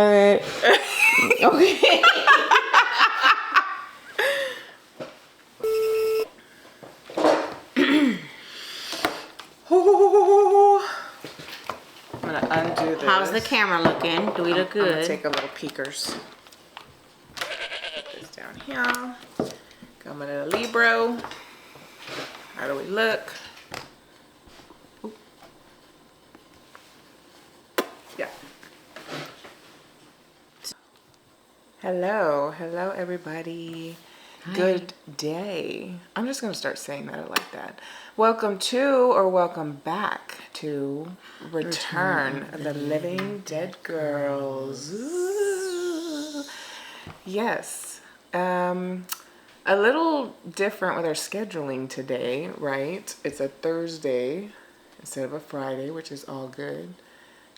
Okay. I'm gonna undo this. How's the camera looking? Do we look good? I'm gonna take a little peekers. Put this down here. Coming in a Libro. How do we look? Ooh. Yeah. Hello everybody. Hi. Good day. I'm just gonna start saying that like that. Welcome to or welcome back to Return of the Living Dead Girls. Ooh. Yes. A little different with our scheduling today, right? It's a Thursday instead of a Friday, which is all good.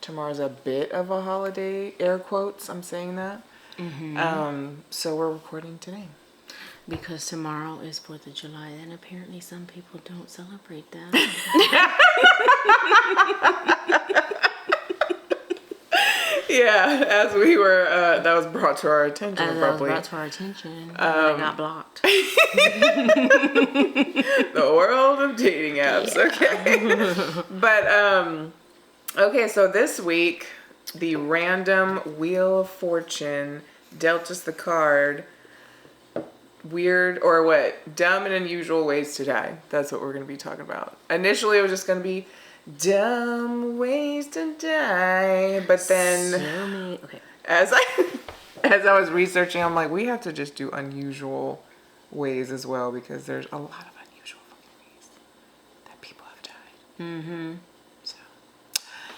Tomorrow's a bit of a holiday, air quotes, I'm saying that. So we're recording today. Because tomorrow is 4th of July, and apparently some people don't celebrate that. Yeah, as we were, that was brought to our attention abruptly. That was brought to our attention. I got blocked. The world of dating apps, yeah. Okay. But, okay, so this week, the random Wheel of Fortune dealt us the card, weird, or what? Dumb and unusual ways to die. That's what we're going to be talking about. Initially, it was just going to be dumb ways to die, but then as I was researching, I'm like, we have to just do unusual ways as well, because there's a lot of unusual ways that people have died. So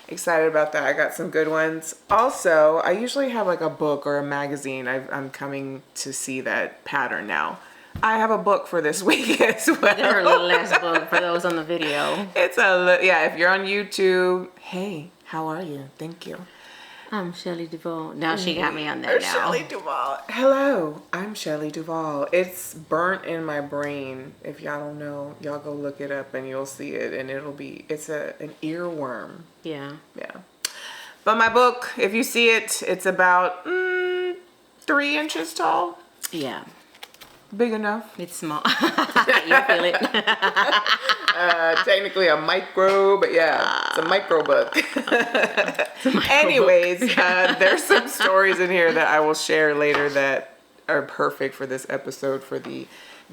excited about that. I got some good ones. Also, I usually have like a book or a magazine. I'm coming to see that pattern now. I have a book for this week as well. There a little less book for those on the video. It's yeah, if you're on YouTube, hey, how are you? Thank you. I'm Shelley Duvall. Now she got me on that now. Shelley Duvall. Hello, I'm Shelley Duvall. It's burnt in my brain. If y'all don't know, y'all go look it up and you'll see it, and it's an earworm. Yeah. Yeah. But my book, if you see it, it's about 3 inches tall. Yeah. Big enough. It's small. You feel it. Technically a micro, but yeah, it's a micro book. Anyways, there's some stories in here that I will share later that are perfect for this episode for the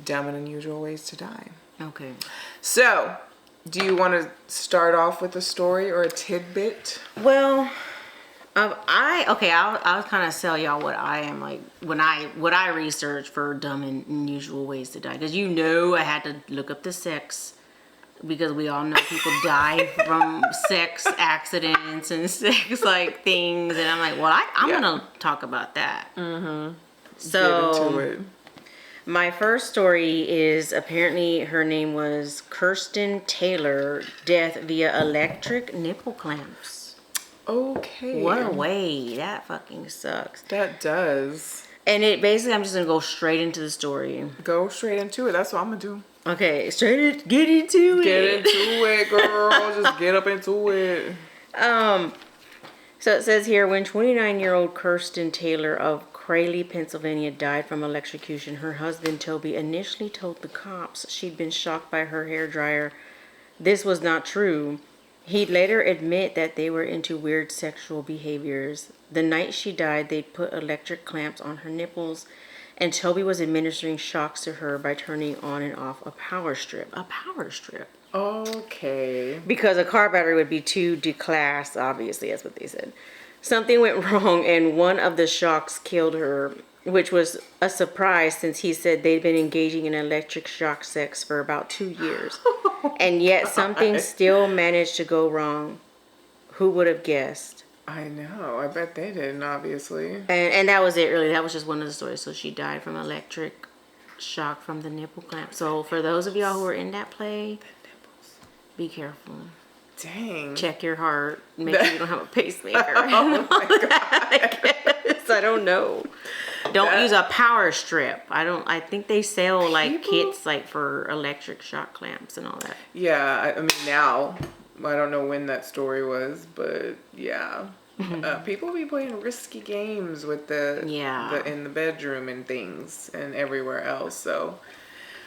dumb and unusual ways to die. Okay. So, do you want to start off with a story or a tidbit? Well, I'll kind of tell y'all what I am like what I research for dumb and unusual ways to die, because I had to look up the sex, because we all know people die from sex accidents and sex like things, and I'm like, well, I'm gonna talk about that. So get into it. My first story is, apparently her name was Kirsten Taylor, death via electric nipple clamps. Okay. What a way. That fucking sucks. That does. And it basically, I'm just going to go straight into the story. Go straight into it. That's what I'm going to do. Okay, get into it. Get into it, girl. Just get up into it. So it says here, when 29-year-old Kirsten Taylor of Crayley, Pennsylvania died from electrocution, her husband Toby initially told the cops she'd been shocked by her hairdryer. This was not true. He'd later admit that they were into weird sexual behaviors. The night she died, they'd put electric clamps on her nipples, and Toby was administering shocks to her by turning on and off a power strip. A power strip. Okay. Because a car battery would be too declassed, obviously, that's what they said. Something went wrong, and one of the shocks killed her, which was a surprise since he said they'd been engaging in electric shock sex for about 2 years. And yet something still managed to go wrong. Who would have guessed? I know. I bet they didn't, obviously. And that was it, really. That was just one of the stories. So she died from electric shock from the nipple clamp. So for those of y'all who are in that play, be careful. Dang. Check your heart. Make sure you don't have a pacemaker. Oh my God. I don't know. Don't use a power strip. I think they sell like kits like for electric shock clamps and all that. Yeah, I mean now. I don't know when that story was, but yeah. People be playing risky games with the in the bedroom and things and everywhere else. So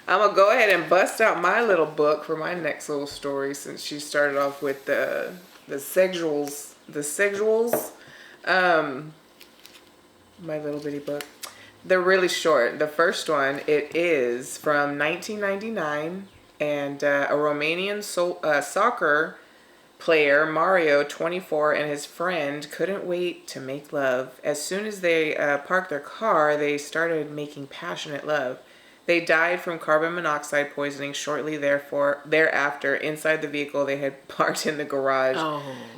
I'm gonna go ahead and bust out my little book for my next little story, since she started off with the sexuals. My little bitty book. They're really short. The first one, it is from 1999, and a Romanian soccer player, Mario, 24, and his friend couldn't wait to make love. As soon as they parked their car, they started making passionate love. They died from carbon monoxide poisoning shortly thereafter inside the vehicle they had parked in the garage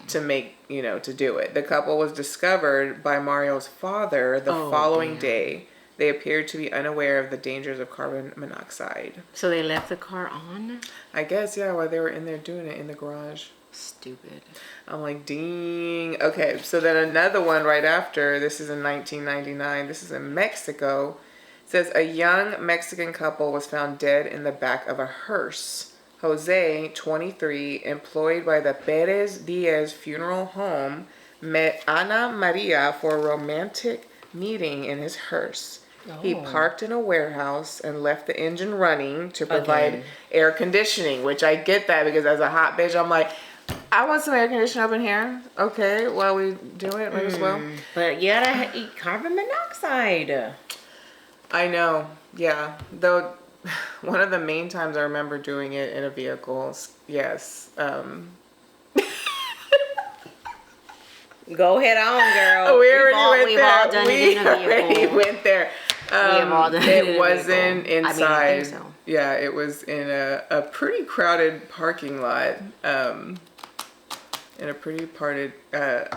to do it. The couple was discovered by Mario's father the following day. They appeared to be unaware of the dangers of carbon monoxide. So they left the car on? I guess, yeah, while they were in there doing it in the garage. Stupid. I'm like, dang. Okay, so then another one right after. This is in 1999. This is in Mexico. It says a young Mexican couple was found dead in the back of a hearse. Jose, 23, employed by the Perez Diaz funeral home, met Ana Maria for a romantic meeting in his hearse. He parked in a warehouse and left the engine running to provide air conditioning, which I get that, because as a hot bitch, I'm like, I want some air conditioning up in here. Okay, while we do it, might as well. But you gotta eat carbon monoxide. I know, yeah. Though, one of the main times I remember doing it in a vehicle, yes. Go ahead on, girl. We've all done it in a vehicle. We went there. It wasn't inside. I think so. Yeah, it was in a pretty crowded parking lot. In a pretty crowded parking lot.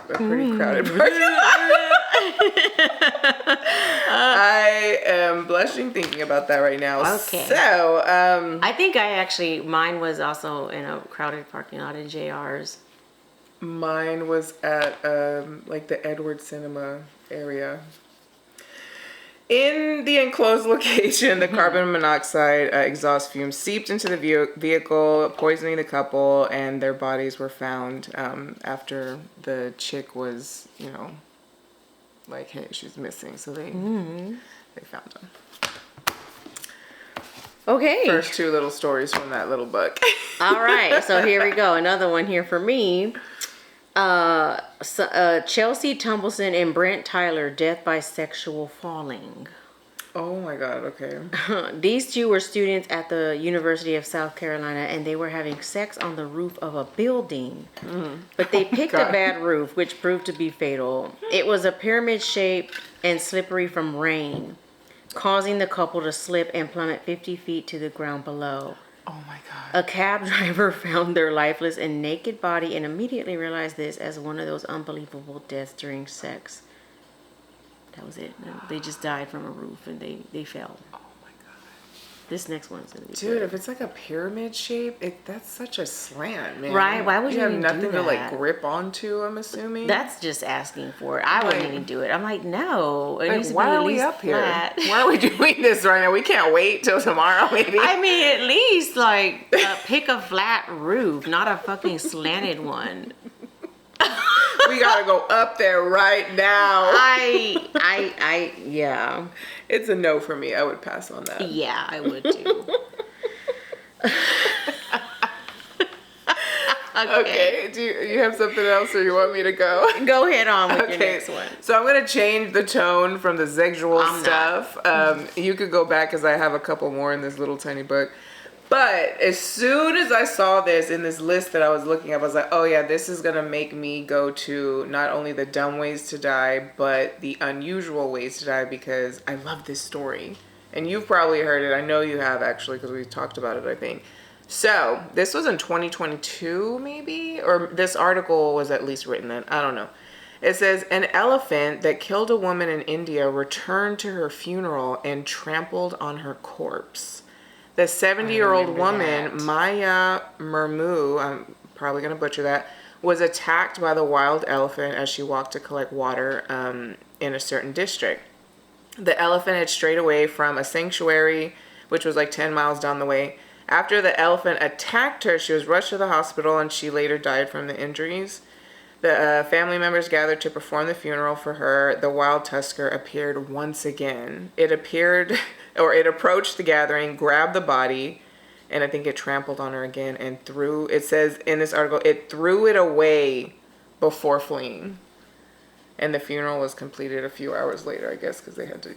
I am blushing thinking about that right now. Okay. So, I think mine was also in a crowded parking lot in JR's. Mine was at like the Edward Cinema area. In the enclosed location, the carbon monoxide exhaust fumes seeped into the vehicle, poisoning the couple, and their bodies were found after the chick was, like, hey, she's missing. So they found them. Okay. First two little stories from that little book. All right, so here we go. Another one here for me. Chelsea Tumbleson and Brent Tyler, death by sexual falling. Oh my God, okay. These two were students at the University of South Carolina, and they were having sex on the roof of a building. But they picked a bad roof, which proved to be fatal. It was a pyramid shaped and slippery from rain, causing the couple to slip and plummet 50 feet to the ground below. Oh my God. A cab driver found their lifeless and naked body and immediately realized this as one of those unbelievable deaths during sex. That was it. They just died from a roof and they fell. Oh my God. This next one's gonna be Dude, good. if it's like a pyramid shape, that's such a slant, man. Right? Why would you have even nothing do to that? like grip onto, I'm assuming? That's just asking for it. I wouldn't even do it. I'm like, no. It needs to be why at are we least up flat. here? Why are we doing this right now? We can't wait till tomorrow, maybe. I mean, at least like pick a flat roof, not a fucking slanted one. We gotta go up there right now. Yeah. It's a no for me. I would pass on that. Yeah, I would too. Okay. Do you have something else, or you want me to go? Go ahead on with your next one. So I'm gonna change the tone from the sexual stuff. You could go back because I have a couple more in this little tiny book. But as soon as I saw this in this list that I was looking at, I was like, oh yeah, this is gonna make me go to not only the dumb ways to die, but the unusual ways to die, because I love this story. And you've probably heard it. I know you have, actually, because we talked about it, I think. So this was in 2022, maybe? Or this article was at least written then. I don't know. It says, an elephant that killed a woman in India returned to her funeral and trampled on her corpse. The 70-year-old woman, Maya Murmu, I'm probably going to butcher that, was attacked by the wild elephant as she walked to collect water in a certain district. The elephant had strayed away from a sanctuary, which was like 10 miles down the way. After the elephant attacked her, she was rushed to the hospital and she later died from the injuries. The family members gathered to perform the funeral for her. The wild tusker appeared once again. It approached the gathering, grabbed the body, and I think it trampled on her again and it says in this article, it threw it away before fleeing. And the funeral was completed a few hours later, I guess, because they had to,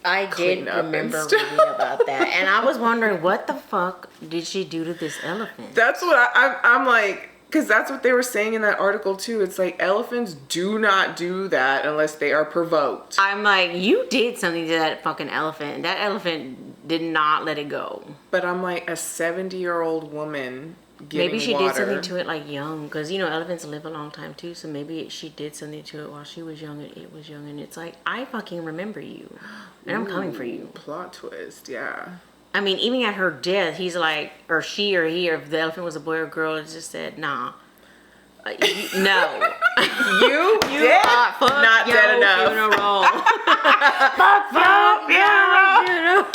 I did remember reading about that. And I was wondering, what the fuck did she do to this elephant? That's what I'm like, because that's what they were saying in that article too. It's like elephants do not do that unless they are provoked. I'm like, you did something to that fucking elephant. That elephant did not let it go. But I'm like, a 70-year-old woman getting maybe she water. did something to it like young, because elephants live a long time too. So maybe she did something to it while she was young and it was young, and it's like, I fucking remember you, and I'm coming for you. Plot twist, yeah. I mean, even at her death, he's like, or she or he, or if the elephant was a boy or girl, it just said, nah. No. you dead? Not dead enough. Funeral. Fuck your funeral.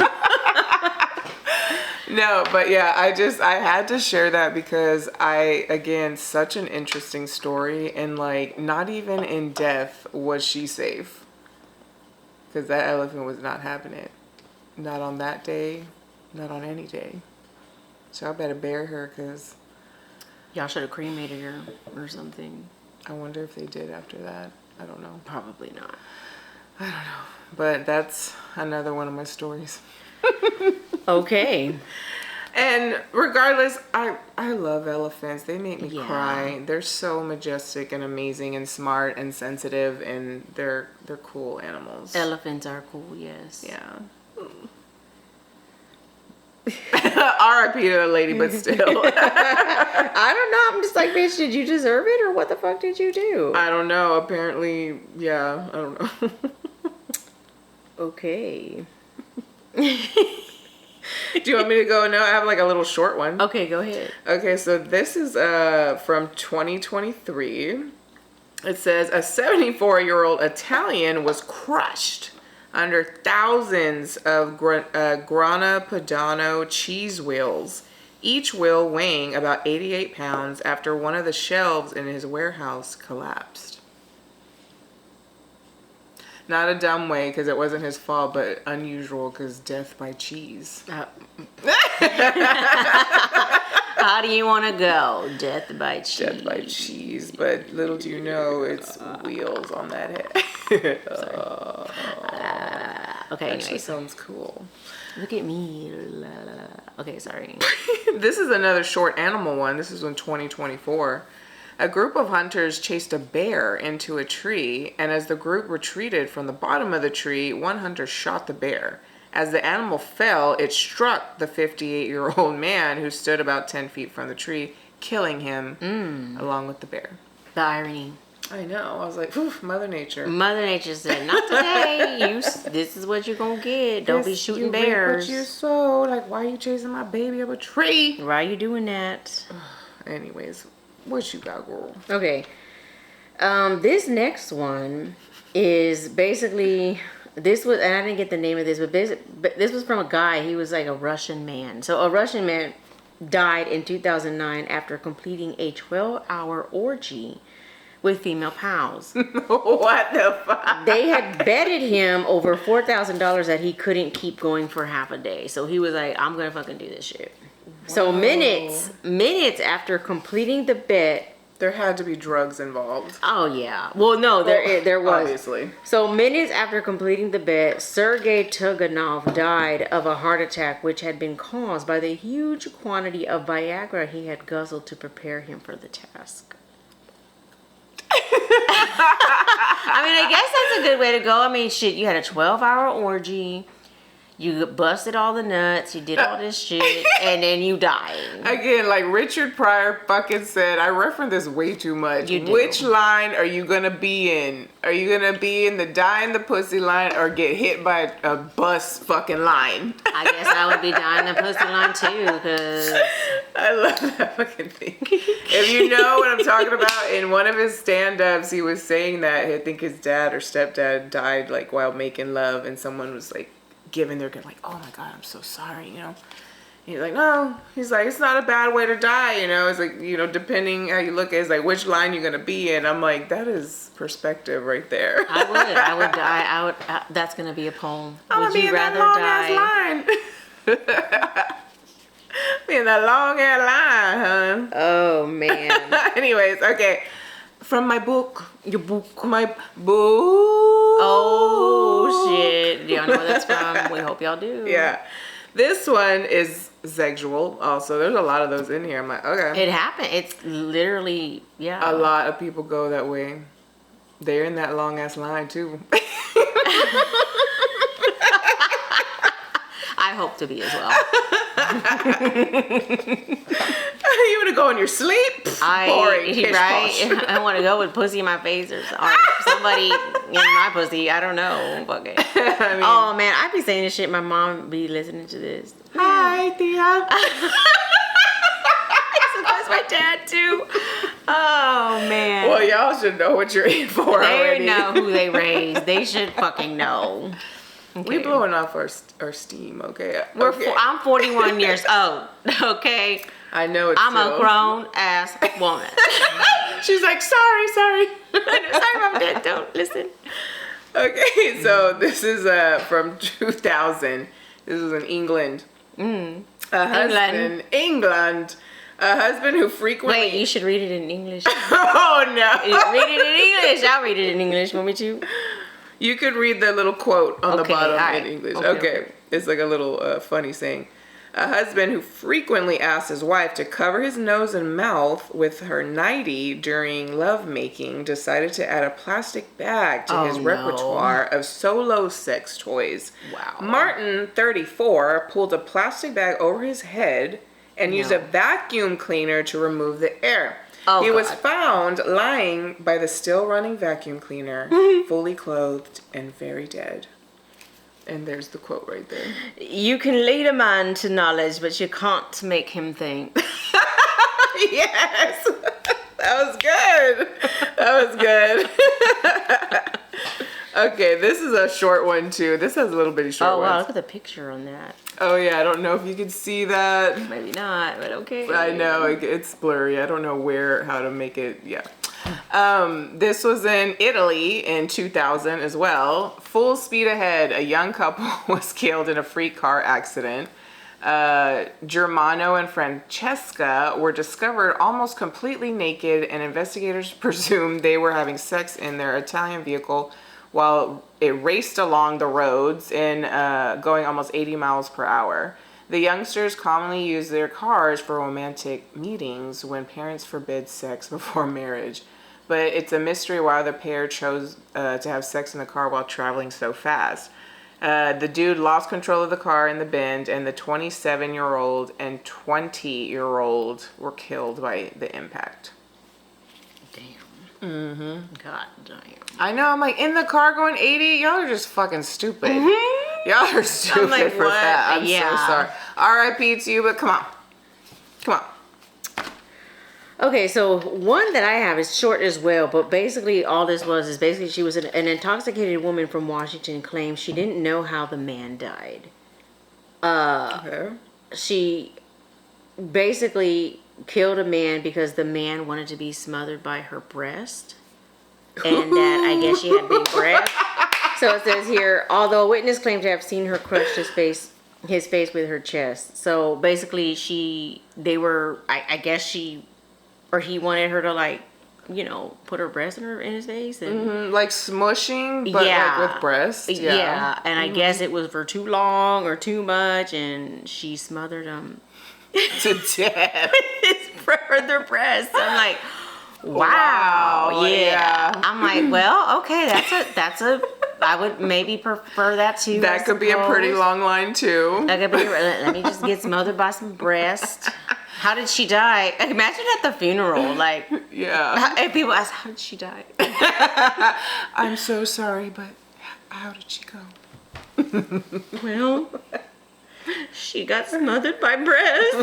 No, but yeah, I had to share that because again, such an interesting story, and like, not even in death was she safe. Because that elephant was not having it. Not on that day. Not on any day. So I better bury her, because y'all should have cremated her or something. I wonder if they did after that. I don't know. Probably not. I don't know. But that's another one of my stories. Okay. And regardless, I love elephants. They make me Yeah. cry. They're so majestic and amazing and smart and sensitive, and they're cool animals. Elephants are cool, yes. Yeah. R.I.P. to the lady, but still. I don't know. I'm just like, bitch, did you deserve it, or what the fuck did you do? I don't know. Apparently, yeah. I don't know. Okay. Do you want me to go now? I have like a little short one. Okay, go ahead. Okay, so this is from 2023. It says a 74-year-old Italian was crushed under thousands of Grana Padano cheese wheels, each wheel weighing about 88 pounds after one of the shelves in his warehouse collapsed. Not a dumb way, because it wasn't his fault, but unusual, because death by cheese. How do you want to go? Death by cheese. Death by cheese, but little do you know, it's wheels on that head. Okay, Actually anyway. sounds cool. Look at me. La, la, la. Okay, sorry. This is another short animal one. This is in 2024. A group of hunters chased a bear into a tree, and as the group retreated from the bottom of the tree, one hunter shot the bear. As the animal fell, it struck the 58-year-old man who stood about 10 feet from the tree, killing him along with the bear. The irony. I know. I was like, "Ooh, Mother Nature." Mother Nature said, not today. This is what you're going to get. Don't be shooting bears. What you sow. Like, why are you chasing my baby up a tree? Why are you doing that? Anyways, what you got, girl? Okay. This next one is basically, this was, and I didn't get the name of this, but this was from a guy. He was like a Russian man. So a Russian man died in 2009 after completing a 12-hour orgy with female pals. What the fuck? They had betted him over $4,000 that he couldn't keep going for half a day. So he was like, I'm gonna fucking do this shit. So minutes after completing the bet, there had to be drugs involved. oh yeah, well no, there was. Obviously. So minutes after completing the bet, Sergei Tuganov died of a heart attack which had been caused by the huge quantity of Viagra he had guzzled to prepare him for the task. I mean, I guess that's a good way to go. I mean, shit, you had a 12-hour orgy. You busted all the nuts, you did all this shit, and then you died. Again, like Richard Pryor fucking said, I reference this way too much. You do. Which line are you gonna be in? Are you gonna be in the die in the pussy line or get hit by a bus fucking line? I guess I would be dying the pussy line too, because I love that fucking thing. If you know what I'm talking about, in one of his stand-ups, he was saying that I think his dad or stepdad died like while making love, and someone was like giving their like, oh my god, I'm so sorry, you know. He's like, no. He's like, it's not a bad way to die, you know. It's like, you know, depending how you look at it, it's like which line you're gonna be in. I'm like, that is perspective right there. I would die. That's gonna be a poem. I'm Would gonna be you in rather that long die? ass line. Be in that long ass line, huh? Oh man. Anyways, okay. From my book. Your book. My book. Oh shit. Y'all know where that's from. We hope y'all do. Yeah. This one is sexual also. There's a lot of those in here. I'm like, okay. It happened. It's literally, yeah. A lot of people go that way. They're in that long ass line too. I hope to be as well. You want to go in your sleep? Boring. Right? I want to go with pussy in my face or somebody in my pussy. I don't know. Fuck it. I mean, oh man, I be saying this shit. My mom be listening to this. Hi, Thea. That's my dad too. Oh man. Well, y'all should know what you're in for already. They know who they raised. They should fucking know. Okay. We blowing off our steam, okay? I'm 41 years old, okay? I know it's I'm a grown ass woman. She's like, sorry. Sorry, Mom, Dad, don't listen. Okay, so this is from 2000. This was in England. England. A husband who frequently... Wait, you should read it in English. Oh, no. Read it in English. I'll read it in English. Want me to? You could read the little quote on the bottom right. in English. Okay. It's like a little funny saying. A husband who frequently asks his wife to cover his nose and mouth with her nightie during lovemaking decided to add a plastic bag to his repertoire of solo sex toys. Wow. Martin, 34, pulled a plastic bag over his head and used a vacuum cleaner to remove the air. He was found lying by the still running vacuum cleaner, fully clothed and very dead. And there's the quote right there. You can lead a man to knowledge, but you can't make him think. Yes! That was good. Okay, this is a short one too. This has a little bitty short one. Oh wow, look at the picture on that. Oh yeah, I don't know if you can see that. Maybe not, but okay. I know, it's blurry. I don't know how to make it, yeah. This was in Italy in 2000 as well. Full speed ahead, a young couple was killed in a freak car accident. Germano and Francesca were discovered almost completely naked, and investigators presumed they were having sex in their Italian vehicle while it raced along the roads in going almost 80 miles per hour. The youngsters commonly use their cars for romantic meetings when parents forbid sex before marriage. But it's a mystery why the pair chose to have sex in the car while traveling so fast. The dude lost control of the car in the bend, and the 27-year-old and 20-year-old were killed by the impact. Damn. Mm-hmm. God damn. I know, I'm like, in the car going 80? Y'all are just fucking stupid. Mm-hmm. Y'all are stupid like, for that. I'm so sorry. R.I.P. to you, but come on. Okay, so one that I have is short as well, but basically all this is basically she was an intoxicated woman from Washington claimed she didn't know how the man died. Okay. She basically killed a man because the man wanted to be smothered by her breast, and that I guess she had big breasts. So it says here, although a witness claimed to have seen her crush his face with her chest. So basically I guess he wanted her to, like, you know, put her breast in his face and like smushing, but like with breast. Yeah, and I guess it was for too long or too much, and she smothered him to death with their breasts. I'm like, wow, yeah. I'm like, well, okay, that's a. I would maybe prefer that too. That could be a pretty long line too. That could be. Let me just get smothered by some breast. How did she die? Imagine at the funeral, like, yeah. And people ask, how did she die? I'm so sorry, but how did she go? Well, she got smothered by breast.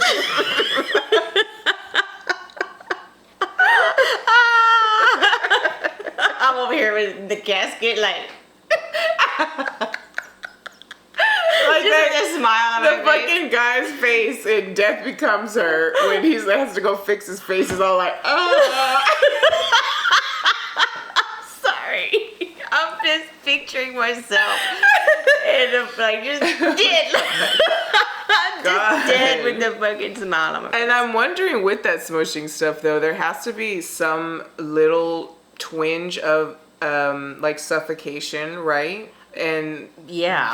I'm over here with the casket, like Just a smile on the my face. fucking guy's face in Death Becomes Her when he has to go fix his face is all like, Sorry. I'm just picturing myself and like just dead. I'm just dead with the fucking smile on my face. And I'm wondering with that smushing stuff though, there has to be some little twinge of like suffocation, right? And yeah,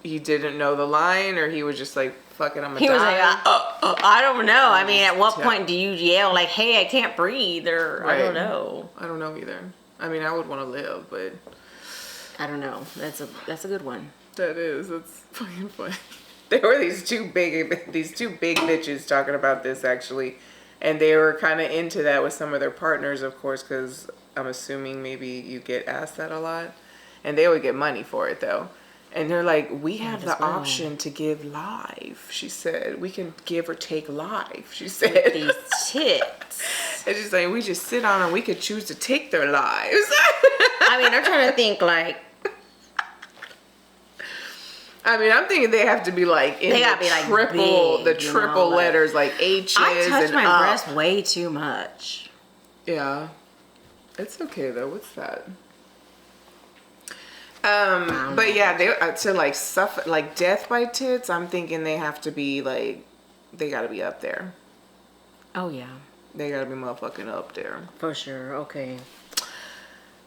he didn't know the line, or he was just like, fuck it, I'm gonna die. He was like, I don't know. I mean, at what point do you yell like, hey, I can't breathe, or Right. I don't know. I don't know either. I mean, I would want to live, but I don't know. That's a good one. that's fucking funny. There were these two big bitches talking about this actually, and they were kind of into that with some of their partners, of course, because I'm assuming maybe you get asked that a lot, and they would get money for it though. And they're like, we have the option to give live. She said, we can give or take live. She said, These tits. and she's like, we just sit on them. We could choose to take their lives. I mean, I'm trying to think like. I mean, I'm thinking they have to be like in They gotta be like triple, big, the triple like, letters, like H's I touch and my up. breast way too much. Yeah, it's okay though. What's that? But yeah, they to like suffer, like death by tits. I'm thinking they have to be like, they gotta be up there. Oh yeah, They gotta be motherfucking up there. for sure. Okay.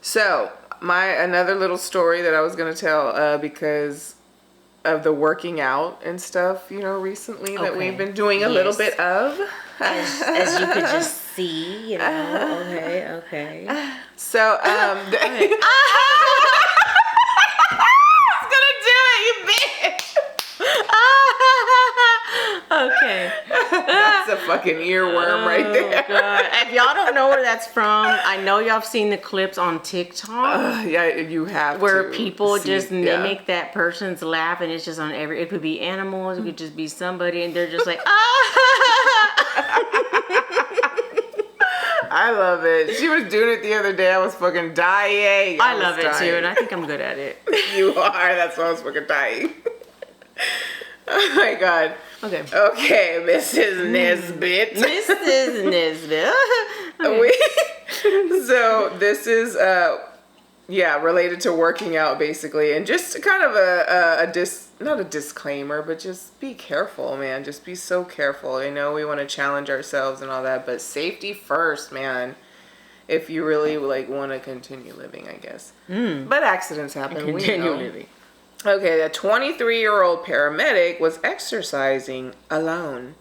So another little story that I was gonna tell because of the working out and stuff, you know, recently that we've been doing a little bit of. As you could just see, you know. Okay. So I was gonna do it, you bitch. Okay. That's a fucking earworm right there. God. If y'all don't know where that's from, I know y'all have seen the clips on TikTok. Yeah, you have where to people see- just yeah. mimic that person's laugh, and it's just on it could be animals, it could just be somebody, and they're just like, I love it. She was doing it the other day. I was fucking dying. I was love it too, dying. and I think I'm good at it. You are. That's why I was fucking dying. Oh my god. Okay. Okay, Mrs. Nesbit. Mrs. Nesbit. So this is related to working out basically, and just kind of not a disclaimer, but just be careful, man. Just be so careful. I know we want to challenge ourselves and all that, but safety first, man. If you really like want to continue living, I guess. But accidents happen. Continue living. Okay, a 23-year-old paramedic was exercising alone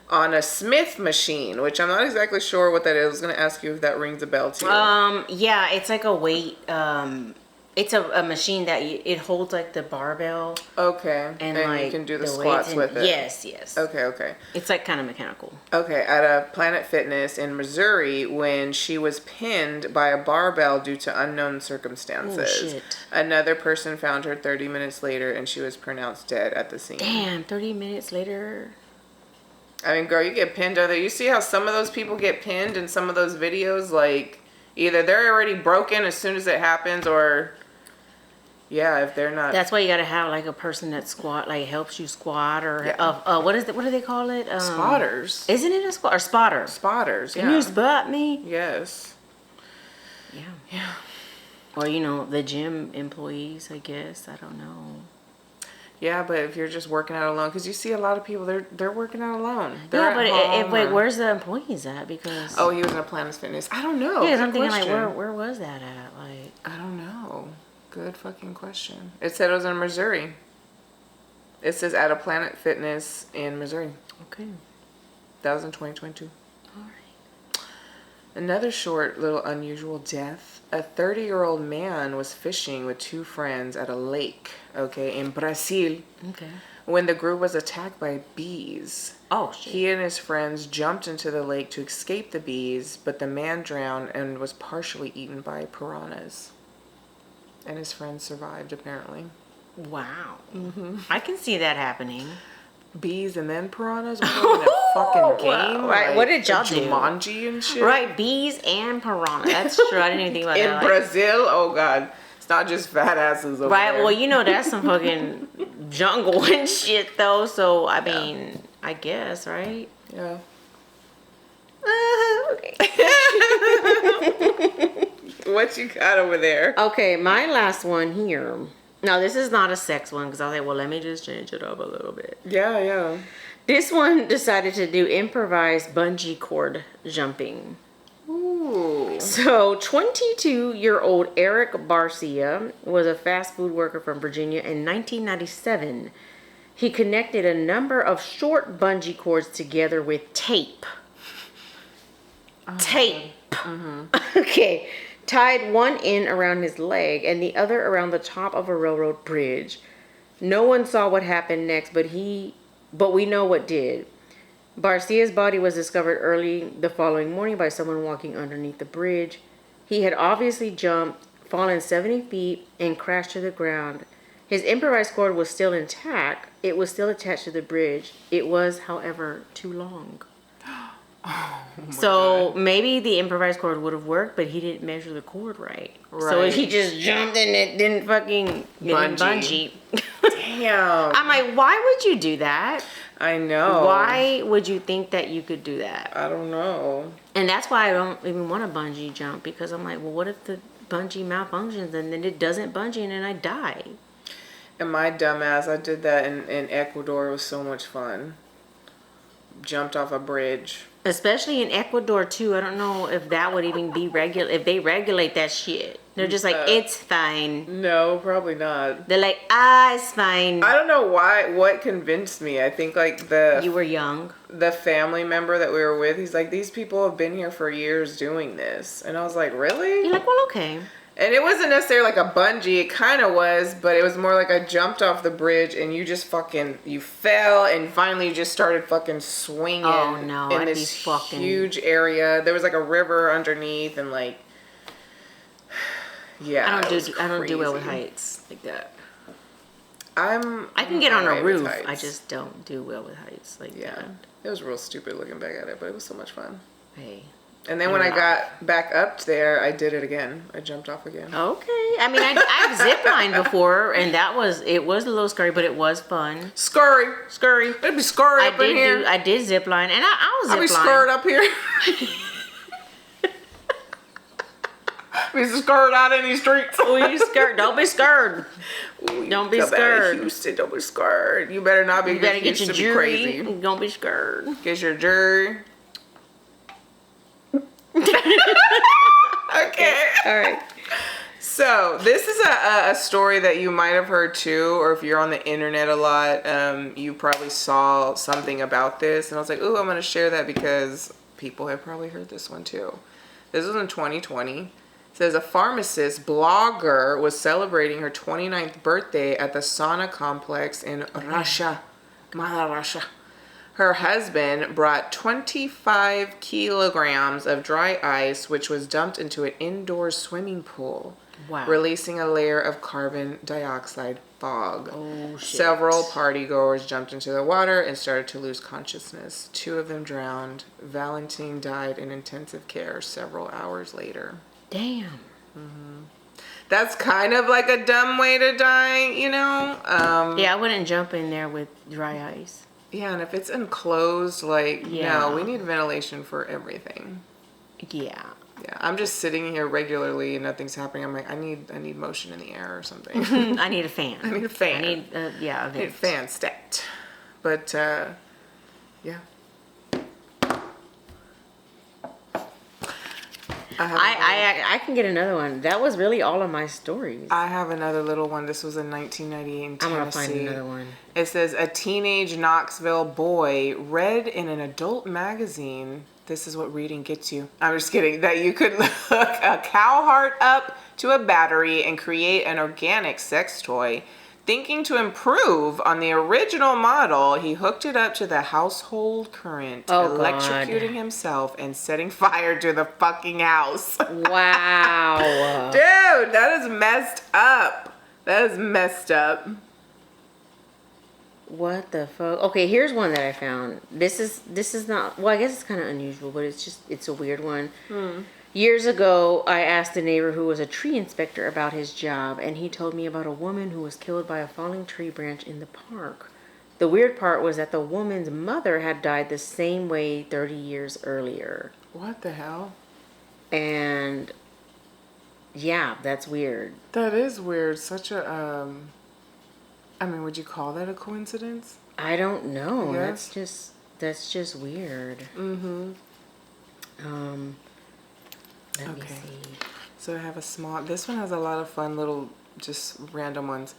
on a Smith machine, which I'm not exactly sure what that is. I was going to ask you if that rings a bell to you. Yeah, it's like a weight, it's a machine that it holds like the barbell. Okay, and like you can do the weights squats with it. Yes. Okay. It's like kind of mechanical. Okay, at a Planet Fitness in Missouri when she was pinned by a barbell due to unknown circumstances. Oh, shit. Another person found her 30 minutes later and she was pronounced dead at the scene. Damn, 30 minutes later. I mean, girl, you get pinned other. You see how some of those people get pinned in some of those videos? Like, either they're already broken as soon as it happens, or yeah, if they're not. That's why you gotta have like a person that helps you squat, or what do they call it? Spotters. Isn't it a squat or spotter? Spotters. Can you spot me? Yes. Yeah. Or the gym employees, I guess. I don't know. Yeah, but if you're just working out alone, because you see a lot of people, they're working out alone. They're Wait, where's the employees at? Because he was in a Planet Fitness. I don't know. Yeah, I'm thinking like, where was that at? Like, I don't know. Good fucking question. It said it was in Missouri. It says at a Planet Fitness in Missouri. Okay. That was in 2022. All right. Another short, little unusual death. A 30-year-old man was fishing with two friends at a lake, in Brazil. Okay. When the group was attacked by bees. Oh, shit. He and his friends jumped into the lake to escape the bees, but the man drowned and was partially eaten by piranhas. And his friends survived, apparently. Wow. Mm-hmm. I can see that happening. Bees and then piranhas? We're in a fucking game? Right, what did y'all do? Jumanji and shit? Right, bees and piranhas. That's true. I didn't even think about that. In Brazil? Oh, God. It's not just fat asses over there. Right, well, that's some fucking jungle and shit though. So I mean, I guess, right? Yeah. Okay. What you got over there? Okay, my last one here. Now this is not a sex one because I was like, well, let me just change it up a little bit. Yeah, yeah. This one decided to do improvised bungee cord jumping. Ooh. So 22-year-old Eric Barcia was a fast food worker from Virginia in 1997. He connected a number of short bungee cords together with tape. Tape. Okay. Tied one end around his leg and the other around the top of a railroad bridge. No one saw what happened next, but we know what did. Barcia's body was discovered early the following morning by someone walking underneath the bridge. He had obviously jumped, fallen 70 feet, and crashed to the ground. His improvised cord was still intact. It was still attached to the bridge. It was, however, too long. So maybe the improvised cord would have worked, but he didn't measure the cord right. So he just jumped and it didn't fucking bungee. Damn. I'm like, why would you do that? I know. Why would you think that you could do that? I don't know. And that's why I don't even want to bungee jump, because I'm like, well, what if the bungee malfunctions and then it doesn't bungee and then I die? And my dumbass, I did that in Ecuador. It was so much fun. Jumped off a bridge. Especially in Ecuador too. I don't know if that would even be if they regulate that shit. They're just like, it's fine. No, probably not. They're like, it's fine. I don't know what convinced me. I think like you were young. The family member that we were with, he's like, these people have been here for years doing this. And I was like, really? You're like, well, okay. And it wasn't necessarily like a bungee. It kind of was, but it was more like I jumped off the bridge and you just you fell and finally you just started fucking swinging in this huge area. There was like a river underneath and like, yeah. I don't do well with heights like that. I can get on a roof. I just don't do well with heights like that. It was real stupid looking back at it, but it was so much fun. Hey. And then when I got back up there, I did it again. I jumped off again. Okay. I mean, I've ziplined before, and it was a little scary, but it was fun. Scurry. It'd be scurry up in here. I did zipline, and I was zipline. I'll be scurred up here. Be scurred out in these streets. Don't be scared. Don't be scared. Don't be scared. Houston, don't be scared. You better not be. You better get your jury. Crazy. Don't be scared. Get your jury. Okay. All right. So this is a story that you might have heard too, or if you're on the internet a lot, you probably saw something about this. And I was like, ooh, I'm going to share that because people have probably heard this one too. This was in 2020. It says a pharmacist blogger was celebrating her 29th birthday at the sauna complex in Russia, Mother Russia. Her husband brought 25 kilograms of dry ice, which was dumped into an indoor swimming pool, releasing a layer of carbon dioxide fog. Oh, shit. Several partygoers jumped into the water and started to lose consciousness. 2 of them drowned. Valentine died in intensive care several hours later. Damn. Mm-hmm. That's kind of like a dumb way to die, you know? Yeah, I wouldn't jump in there with dry ice. Yeah, and if it's enclosed, no, we need ventilation for everything. Yeah. Yeah, I'm just sitting here regularly and nothing's happening. I'm like, I need motion in the air or something. I need a fan. I need a fan. I need, a vent. I need a fan stat. But, yeah. I can get another one. That was really all of my stories. I have another little one. This was in 1998 in Tennessee. I'm going to find another one. It says, a teenage Knoxville boy read in an adult magazine, this is what reading gets you. I'm just kidding. That you could hook a cow heart up to a battery and create an organic sex toy. Thinking to improve on the original model, he hooked it up to the household current, electrocuting himself and setting fire to the fucking house. Wow. Dude, that is messed up. That is messed up. What the fuck? Okay, here's one that I found. This is not, well, I guess it's kind of unusual, but it's a weird one. Years ago, I asked a neighbor who was a tree inspector about his job, and he told me about a woman who was killed by a falling tree branch in the park. The weird part was that the woman's mother had died the same way 30 years earlier. What the hell? And yeah, that's weird. That is weird. Such a, I mean, would you call that a coincidence? I don't know. Yes. That's just weird. Mm-hmm. Let me see. So I have this one has a lot of fun little, just random ones.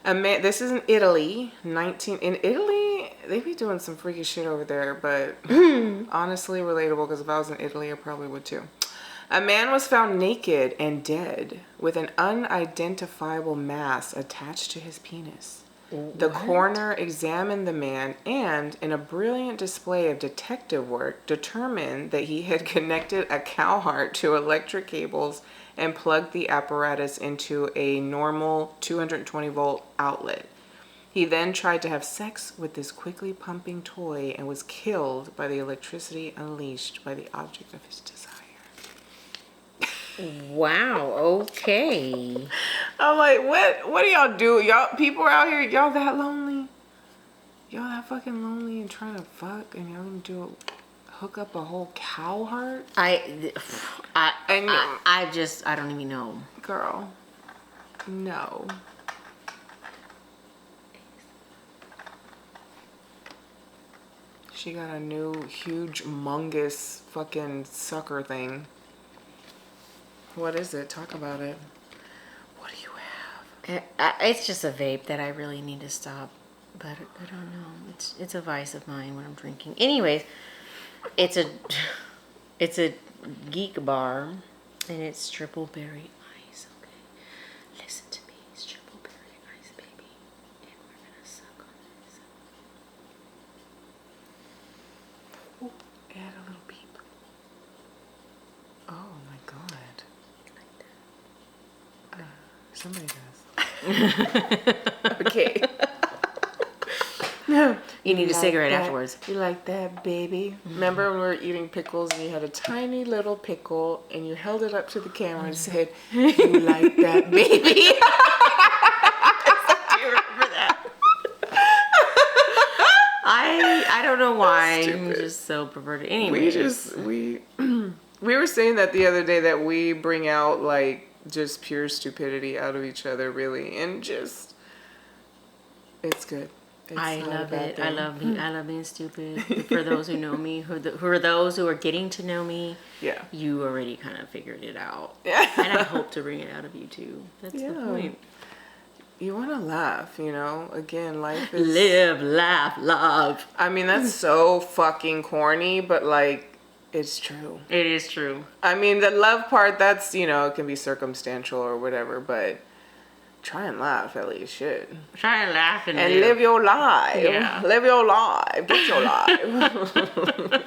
A man, this is in Italy, in Italy, they be doing some freaky shit over there, but honestly relatable, because if I was in Italy, I probably would too. A man was found naked and dead with an unidentifiable mass attached to his penis. The coroner examined the man and, in a brilliant display of detective work, determined that he had connected a cow heart to electric cables and plugged the apparatus into a normal 220-volt outlet. He then tried to have sex with this quickly pumping toy and was killed by the electricity unleashed by the object of his desire. Wow, okay. I'm like, what do y'all do? Y'all, people out here, y'all that lonely? Y'all that fucking lonely and trying to fuck and y'all gonna hook up a whole cow heart? I don't even know. Girl, no. She got a new huge mungus fucking sucker thing. What is it? Talk about it. What do you have? It's just a vape that I really need to stop. But I don't know. It's a vice of mine when I'm drinking. Anyways, it's a geek bar, and it's triple berry ice. Okay, listen to me. It's triple berry ice, baby, and we're gonna suck on this. Ooh, add a little beep. Oh my god. Somebody does. Okay. No. You need a cigarette afterwards. You like that, baby? Mm-hmm. Remember when we were eating pickles and you had a tiny little pickle and you held it up to the camera and said, "You like that, baby?" Do you remember that? I don't know why. I'm just so perverted. Anyway, we were saying that the other day that we bring out like just pure stupidity out of each other, really, and just it's good. I love it. I love being stupid. For those who know me, who are those who are getting to know me, yeah, you already kind of figured it out. Yeah. And I hope to bring it out of you too. That's the point. You want to laugh, you know? Again, life is live, laugh, love. I mean, that's so fucking corny, but like, it's true. It is true. I mean, the love part, that's, you know, it can be circumstantial or whatever, but try and laugh at least, shit. Try and laugh and live your life. Yeah. Live your life. Get your life.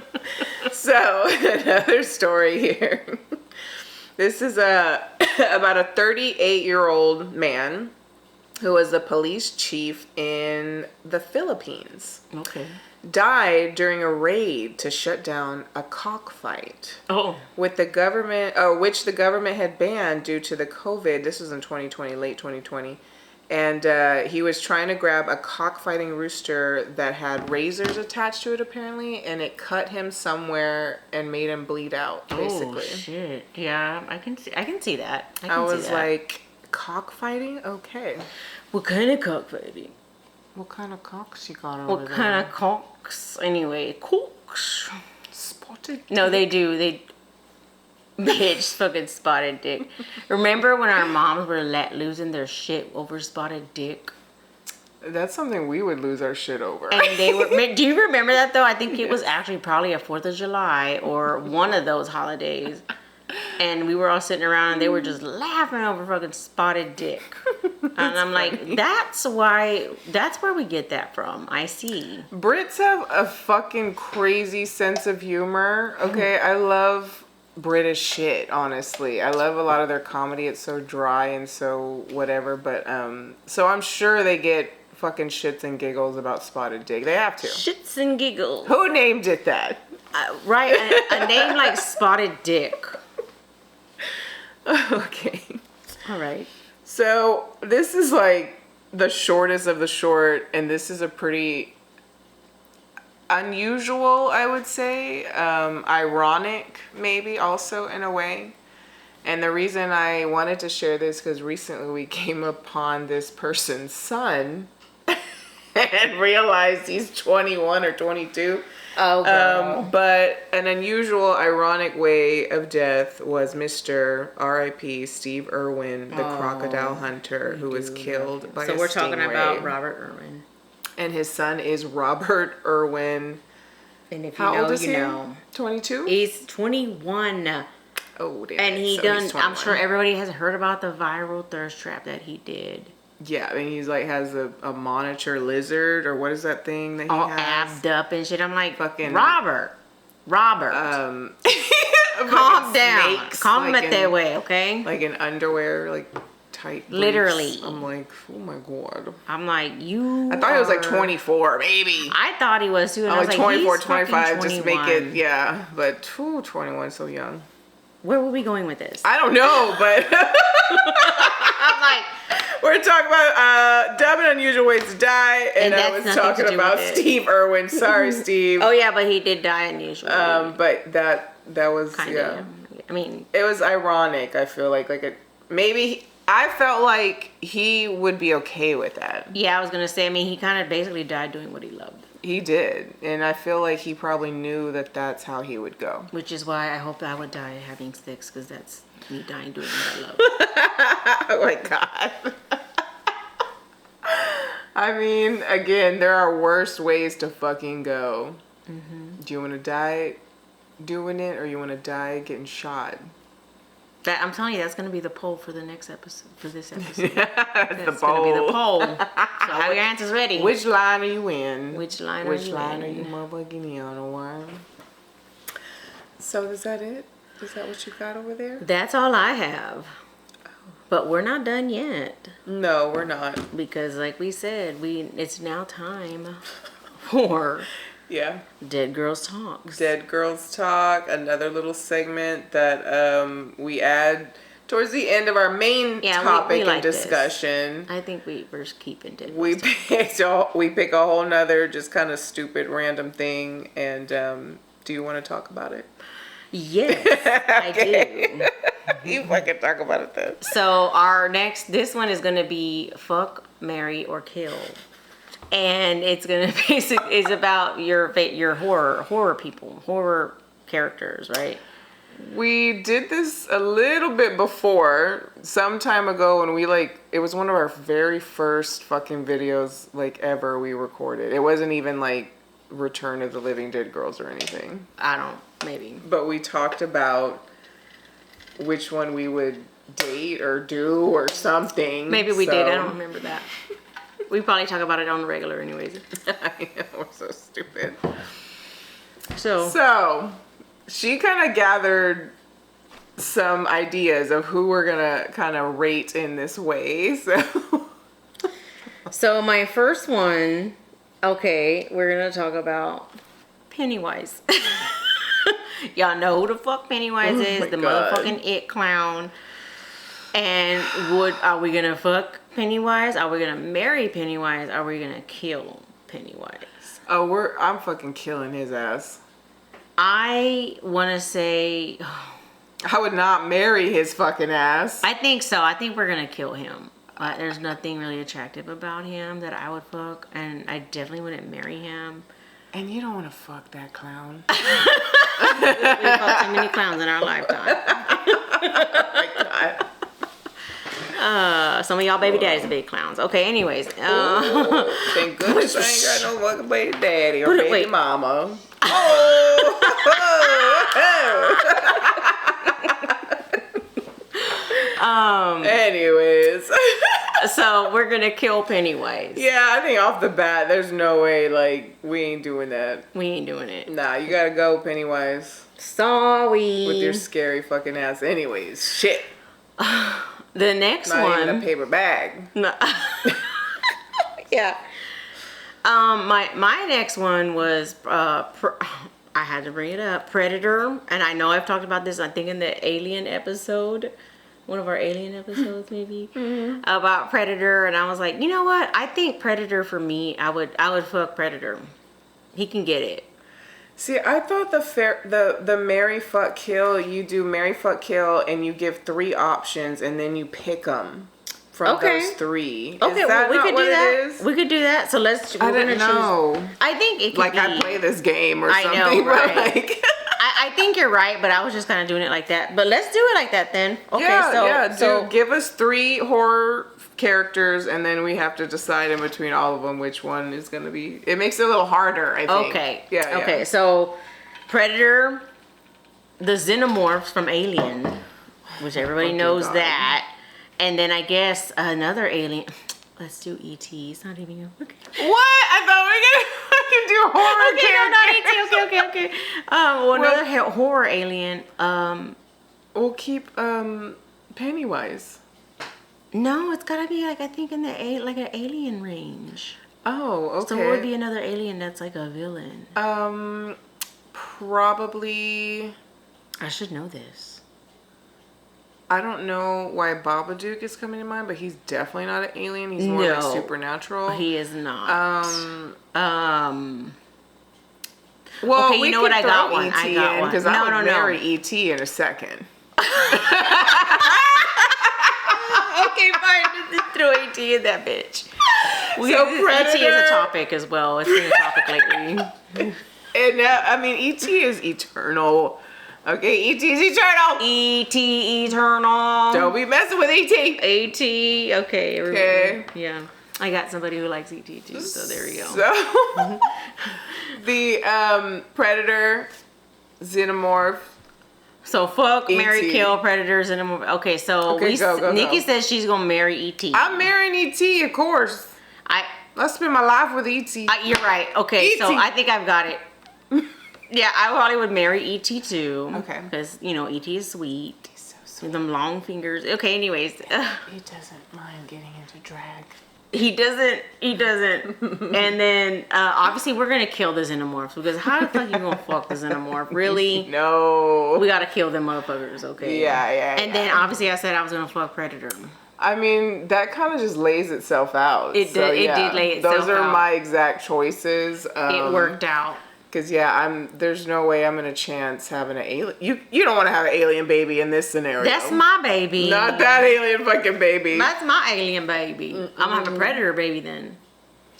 So, another story here. This is about a 38-year-old man who was a police chief in the Philippines. Okay. Died during a raid to shut down a cockfight. Oh. With the government, which the government had banned due to the COVID. This was in 2020, late 2020. And he was trying to grab a cockfighting rooster that had razors attached to it, apparently, and it cut him somewhere and made him bleed out, basically. Oh, shit. Yeah, I can see that. I was like, cockfighting? Okay. What kind of cockfighting? What kind of cocks you got over What there? kind of cocks? Anyway, cocks. Spotted dick. No, they do. Bitch, fucking spotted dick. Remember when our moms were losing their shit over spotted dick? That's something we would lose our shit over. And they were. Do you remember that though? I think it was actually probably a 4th of July or one of those holidays. And we were all sitting around and they were just laughing over fucking spotted dick. And I'm like, that's where we get that from. I see. Brits have a fucking crazy sense of humor. Okay, I love British shit, honestly. I love a lot of their comedy. It's so dry and so whatever. But, so I'm sure they get fucking shits and giggles about spotted dick. They have to. Shits and giggles. Who named it that? Right, a name like spotted dick. Okay. All right. So this is like the shortest of the short, and this is a pretty unusual, I would say, ironic maybe also in a way. And the reason I wanted to share this because recently we came upon this person's son and realized he's 21 or 22. Oh, girl. But an unusual, ironic way of death was Mr. R.I.P. Steve Irwin, the crocodile hunter, who was killed by a stingray. So we're talking about Robert Irwin. And his son is Robert Irwin. And if you How know, old is you he? know. 22? He's 21. Oh, damn. And he So done, he's I'm 21. sure everybody has heard about the viral thirst trap that he did. Yeah, I mean, he's like has a monitor lizard, or what is that thing that he All has? abbed up and shit. I'm like, Fucking- Robert. Calm fucking down. snakes, Calm like it that way, okay? Like in underwear, like tight briefs. Literally. I'm like, oh my god. I'm like, you I thought he was like are- 24, maybe. I thought he was too. And I'm I was like like 24, he's fucking 25, just make it, 21. yeah. But 21, so young. Where were we going with this? I don't know, but I'm like, we're talking about dumb and unusual ways to die, and I that's was nothing to talking do about with it. Steve Irwin. Sorry, Steve. oh yeah, but he did die unusually. But that was Kinda, yeah. I mean, It was ironic. I feel like maybe I felt like he would be okay with that. yeah, I was gonna say. I mean, he kind of basically died doing what he loved, He did, and I feel like he probably knew that that's how he would go. which is why I hope I would die having sex, because that's me dying doing what I love. Oh my god. I mean, again, there are worse ways to fucking go. Mm-hmm. Do you want to die doing it, or you want to die getting shot? That I'm telling you, that's gonna be the poll for the next episode. For this episode, That's that's gonna be the poll. So all your answers ready. Which line are you in? Which line Which are you line in? are you motherfucking in, or what? So is that it? Is that what you got over there? That's all I have. But we're not done yet, No, we're not. because like we said, it's now time for Yeah. Dead Girls Talks. Dead Girls Talk, another little segment that we add towards the end of our main Yeah, topic we like and this. discussion. I think we're keeping Dead We Girls Talks. we pick a whole nother just kind of stupid random thing, and do you want to talk about it? Yes, I do. You fucking talk about it then. So this one is gonna be fuck, marry, or kill, and it's gonna it's about your horror people, horror characters, right? We did this a little bit before, some time ago, when it was one of our very first fucking videos ever we recorded. It wasn't even Return of the Living Dead Girls or anything. Maybe. But we talked about which one we would date or do or something. Maybe we did. I don't remember that. We probably talk about it on the regular anyways. I know, we're so stupid. So she kind of gathered some ideas of who we're gonna kind of rate in this way. So my first one, okay, we're gonna talk about Pennywise. Y'all know who the fuck Pennywise is, the God. motherfucking it clown. And are we gonna fuck Pennywise? Are we gonna marry Pennywise? Are we gonna kill Pennywise? I'm fucking killing his ass. I wanna say, I would not marry his fucking ass. I think so. I think we're gonna kill him. There's nothing really attractive about him that I would fuck, and I definitely wouldn't marry him. And you don't want to fuck that clown. We fucked too many clowns in our lifetime. Oh my God. Some of y'all baby daddies are big clowns. Okay, anyways. Thank goodness I ain't got no fucking baby daddy or baby wait. mama. Anyways. So we're gonna kill Pennywise. Yeah, I think off the bat, there's no way, we ain't doing that. We ain't doing it. Nah, you gotta go, Pennywise. Sorry. With your scary fucking ass. Anyways, shit. The next Not one. even a paper bag. No. Yeah. My next one was I had to bring it up. Predator, and I know I've talked about this. I think in the Alien episode, one of our alien episodes, maybe, about Predator, and I was like, you know what? I think Predator for me, I would fuck Predator. He can get it. See, I thought the marry, fuck, kill, you do marry, fuck, kill, and you give 3 options, and then you pick them from those 3. Okay, Is that we not could what do that. it is? We could do that. So let's. I didn't know. I think it could like be. I play this game or I something. know, right? But like, I think you're right, but I was just kind of doing it like that. But let's do it like that then. Okay, yeah. Give us 3 horror characters, and then we have to decide in between all of them which one is going to be. It makes it a little harder, I think. Okay. Yeah. Okay. So, Predator, the xenomorphs from Alien, which everybody knows that, and then I guess another alien. Let's do E.T. It's not even okay. What? I thought we were gonna fucking do horror characters. No, not E.T. Okay. Another horror alien. We'll keep Pennywise. No, it's gotta be like I think in the like an alien range. Oh, okay. So what would be another alien that's like a villain? Probably. I should know this. I don't know why Babadook is coming to mind, but he's definitely not an alien. He's more like supernatural. He is not. Well, okay, you know what? I got one. I got one. Because I would marry E.T. in a second. Okay, fine. Just throw E.T. in that bitch. Predator. E.T. is a topic as well. It's been a topic lately. And I mean, E.T. is eternal. Okay, E.T. is eternal. E.T. eternal. Don't be messing with E.T. E.T. Okay. Okay. Yeah. I got somebody who likes E.T. too, so there you go. So, the Predator, Xenomorph. So fuck, E.T. marry, kill, Predators, and okay. So Nikki says she's gonna marry E.T. I'm marrying E.T. Of course. Let's spend my life with E.T. You're right. Okay, E.T. so I think I've got it. Yeah, I probably would marry E.T. too. Okay. Because E.T. is sweet. He's so sweet. With them long fingers. Okay, anyways. He doesn't mind getting into drag. He doesn't. And then, obviously, we're going to kill the xenomorphs. Because how the fuck you going to fuck the xenomorph? Really? No. We got to kill them motherfuckers, okay? Yeah. And then, obviously, I said I was going to fuck Predator. I mean, that kind of just lays itself out. It did lay itself out. Those are my exact choices. It worked out. Because, there's no way I'm going to chance having an alien. You don't want to have an alien baby in this scenario. That's my baby. Not that alien fucking baby. That's my alien baby. I'm going to have a Predator baby then.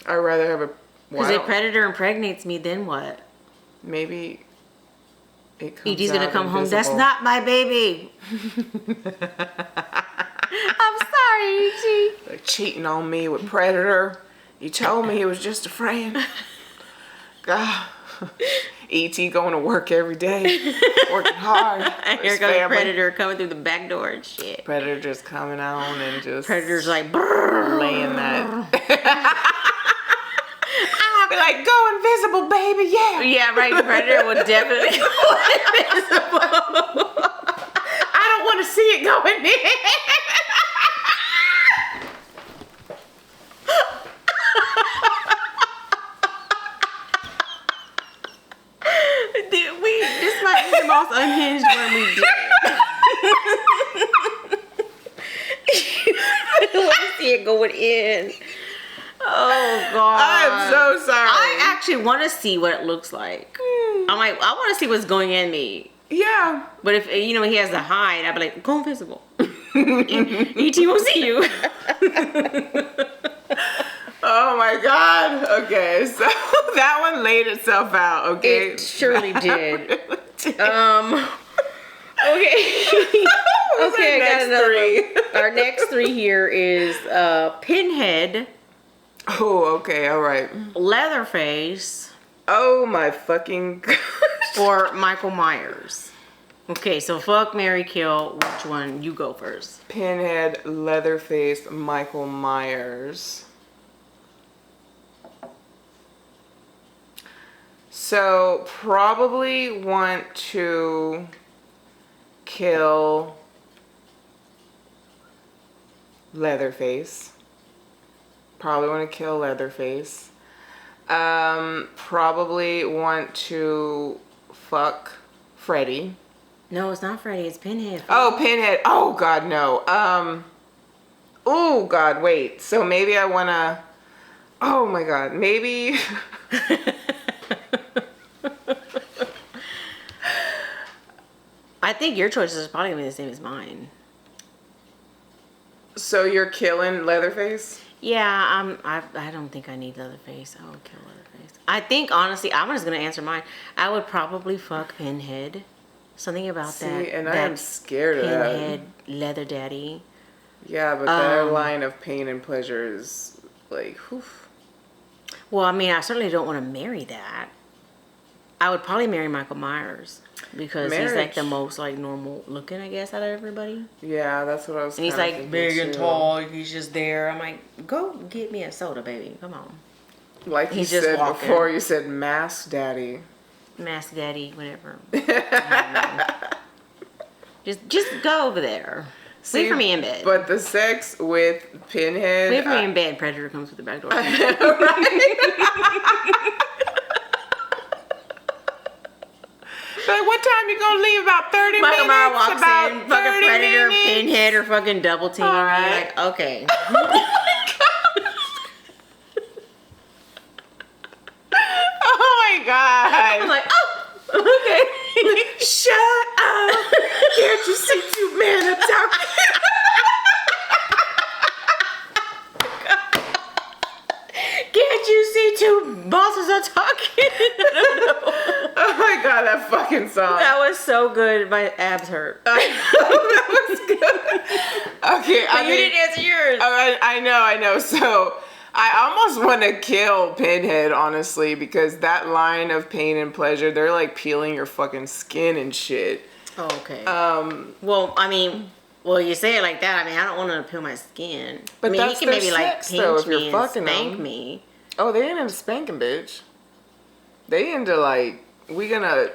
I'd rather have a... Because if Predator impregnates me, then what? Maybe it comes E.T.'s going to come home. invisible. That's not my baby. I'm sorry, E.T. Like cheating on me with Predator. You told me he was just a friend. God. E.T. going to work every day, working hard. Here goes Predator coming through the back door and shit. Predator just coming on and just Predator's like laying that. I'll be like, go invisible, baby, yeah. Yeah, right. Predator would definitely go invisible. I don't want to see it going in. This might be the most unhinged one we did. I want to see it going in. Oh God! I'm so sorry. I actually want to see what it looks like. I'm like, I want to see what's going in me. Yeah. But if he has to hide, I'd be like, go invisible. E.T. won't see you. Oh my God. Okay, so that one laid itself out. Okay. It surely did. Okay. Okay, I got another one. Our next 3 here is Pinhead. Oh, okay, all right. Leatherface. Oh my fucking gosh. Or Michael Myers. Okay, so fuck, marry, kill. Which one? You go first. Pinhead, Leatherface, Michael Myers. So probably want to kill Leatherface. Probably want to kill Leatherface. Probably want to fuck Freddy. No, it's not Freddy. It's Pinhead. Oh, Pinhead. Oh, God, no. Oh, God, wait. So maybe I want to... Oh, my God. Maybe... I think your choices are probably going to be the same as mine. So you're killing Leatherface? Yeah, I don't think I need Leatherface. I would kill Leatherface. I think, honestly, I'm just going to answer mine. I would probably fuck Pinhead. Something about that. And that I am scared of that. Pinhead leather daddy. Yeah, but that line of pain and pleasure is like, whew. Well, I mean, I certainly don't want to marry that. I would probably marry Michael Myers because he's like the most like normal looking, I guess, out of everybody. Yeah, that's what I was. And he's like big and tall. He's just there. I'm like, go get me a soda, baby. Come on. Like he's you said walking. Before, you said mask daddy. Mask daddy, whatever. just go over there. See, wait for me in bed. But the sex with Pinhead. Wait for me in bed. Predator comes with the back door. Like, what time you gonna leave? About 30 Michael minutes? Myers walks about in, fucking Predator, minutes? Pinhead, or fucking double team. Right. You're like, okay. Oh my God. I'm like, oh, okay. Shut up. Can't you see two men are talking? Can't you see two bosses are talking? Oh my God, that fucking song. That was so good. My abs hurt. That was good. Okay, but you didn't answer yours. I know. So I almost want to kill Pinhead, honestly, because that line of pain and pleasure, they're like peeling your fucking skin and shit. Oh, okay. Well, I mean, you say it like that. I mean, I don't want to peel my skin. But I mean, that's he can maybe sex, like pinch me and spank me. Oh, they ain't into spanking, bitch. They into like, we gonna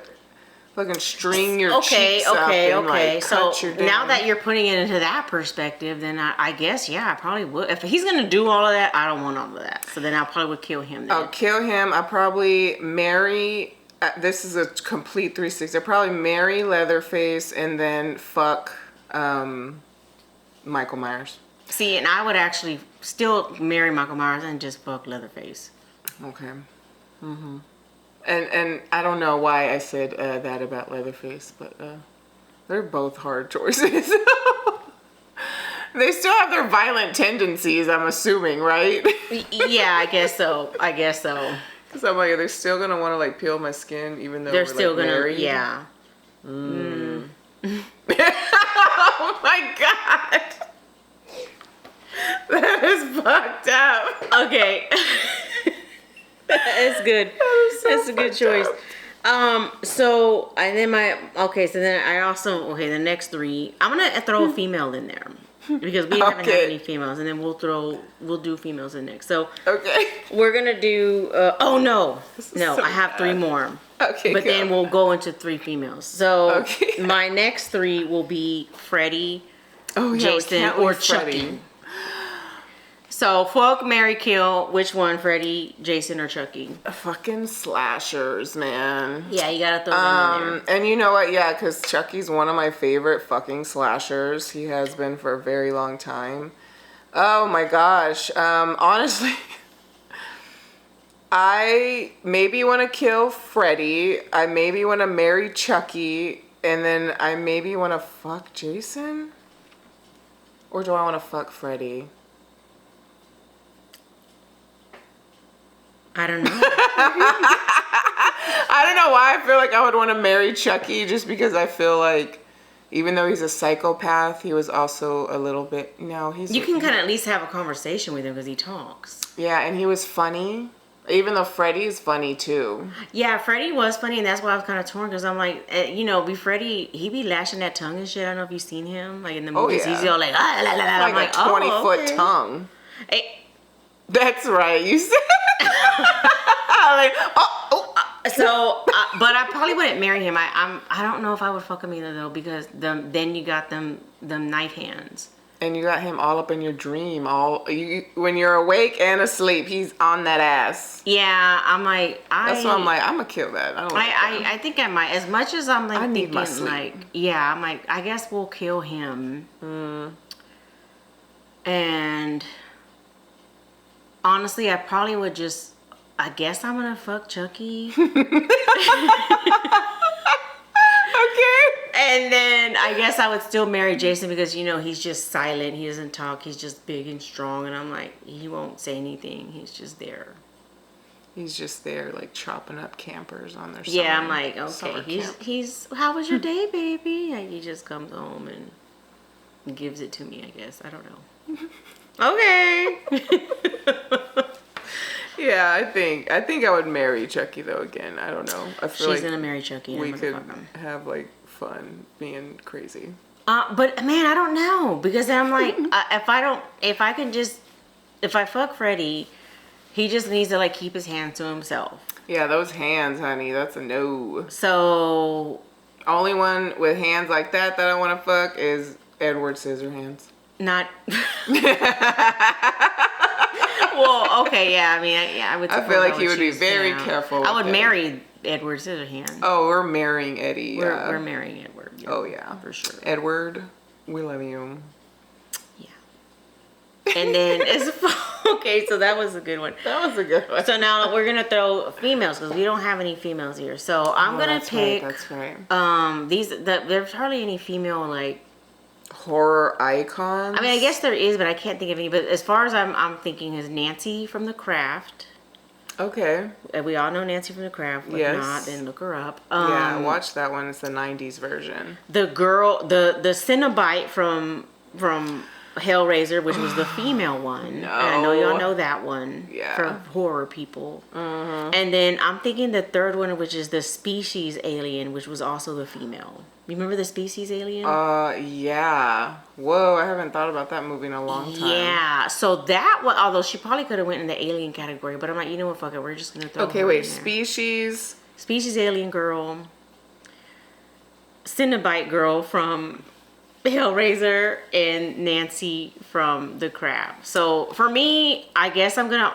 fucking string your cheeks up and like cut your now that you're putting it into that perspective, then I guess, yeah, I probably would. If he's gonna do all of that, I don't want all of that. So then I probably would kill him then. I'll kill him. I probably marry, this is a complete 360. I probably marry Leatherface and then fuck Michael Myers. See, and I would actually still marry Michael Myers and just fuck Leatherface. Okay. Mm-hmm. And I don't know why I said that about Leatherface, but they're both hard choices. They still have their violent tendencies, I'm assuming, right? Yeah, I guess so. Because I'm like, they're still going to want to like peel my skin even though they're we're still like, gonna, married? Yeah. Oh my God. That is fucked up. Okay. That's good. That's a good choice. So and then the next three, I'm gonna throw a female in there because we haven't had any females, and then we'll do females in next. So we're gonna do. I have three more. Okay, but then we'll go into three females. So my next three will be Freddy, Jason, or Chucky. So, fuck, marry, kill. Which one, Freddy, Jason, or Chucky? Fucking slashers, man. Yeah, you gotta throw them in there. And you know what? Yeah, because Chucky's one of my favorite fucking slashers. He has been for a very long time. Oh my gosh. Honestly, I maybe want to kill Freddy. I maybe want to marry Chucky. And then I maybe want to fuck Jason? Or do I want to fuck Freddy? I don't know. I don't know why I feel like I would want to marry Chucky, just because I feel like even though he's a psychopath, he was also a little bit, you can kind of at least have a conversation with him because he talks. Yeah, and he was funny, even though Freddy's funny too. Yeah, Freddy was funny, and that's why I was kind of torn, because I'm like, be Freddy, he be lashing that tongue and shit. I don't know if you've seen him, like in the movies. He's all like, I'm like a 20-foot tongue. Hey. That's right, you said. Like, So, but I probably wouldn't marry him. I don't know if I would fuck him either though, because then you got them knife hands. And you got him all up in your dream. When you're awake and asleep, he's on that ass. Yeah, I'm like, That's why I'm like, I'm gonna kill that. I think I might. As much as I'm like I need thinking, my sleep. like, yeah, I'm like, I guess we'll kill him. And honestly, I probably would just. I guess I'm gonna fuck Chucky. Okay. And then I guess I would still marry Jason because, you know, he's just silent. He doesn't talk. He's just big and strong. And I'm like, he won't say anything. He's just there. He's just there, like, chopping up campers on their Yeah, I'm like, okay, he's, how was your day, baby? Like, he just comes home and gives it to me, I guess. I don't know. Okay. Yeah, I think I would marry Chucky, though, again. I don't know. I feel She's gonna marry Chucky. we could have, like, fun being crazy. But man, I don't know, because I'm like, if I fuck Freddy, he just needs to like keep his hands to himself. Yeah, those hands, honey, that's a no. So only one with hands like that I want to fuck is Edward Scissorhands. Not. Well, okay, yeah. I mean, I would. I feel like he would be very careful. I would marry Edward Scissorhands. Oh, we're marrying Eddie. We're marrying Edward. Yeah, oh yeah, for sure. Edward, we love you. Yeah. And then okay, so that was a good one. That was a good one. So now we're gonna throw females because we don't have any females here. So I'm gonna pick. Right, that's right. There's hardly any female like horror icons. I mean, I guess there is, but I can't think of any. But as far as I'm thinking is Nancy from The Craft. Okay. We all know Nancy from The Craft. If not, then look her up. Yeah, watch that one. It's the 90s version. The girl, the Cenobite from Hellraiser, which was the female one. No. And I know y'all know that one. Yeah. For horror people. Mm-hmm. And then I'm thinking the third one, which is the Species Alien, which was also the female. You remember the Species Alien? Yeah. Whoa, I haven't thought about that movie in a long time. Yeah. So that one, although she probably could have went in the alien category, but I'm like, you know what, fuck it, we're just gonna throw. Okay, wait. Species Alien girl, Cenobite girl from Hellraiser, and Nancy from The Craft. So for me, I guess I'm gonna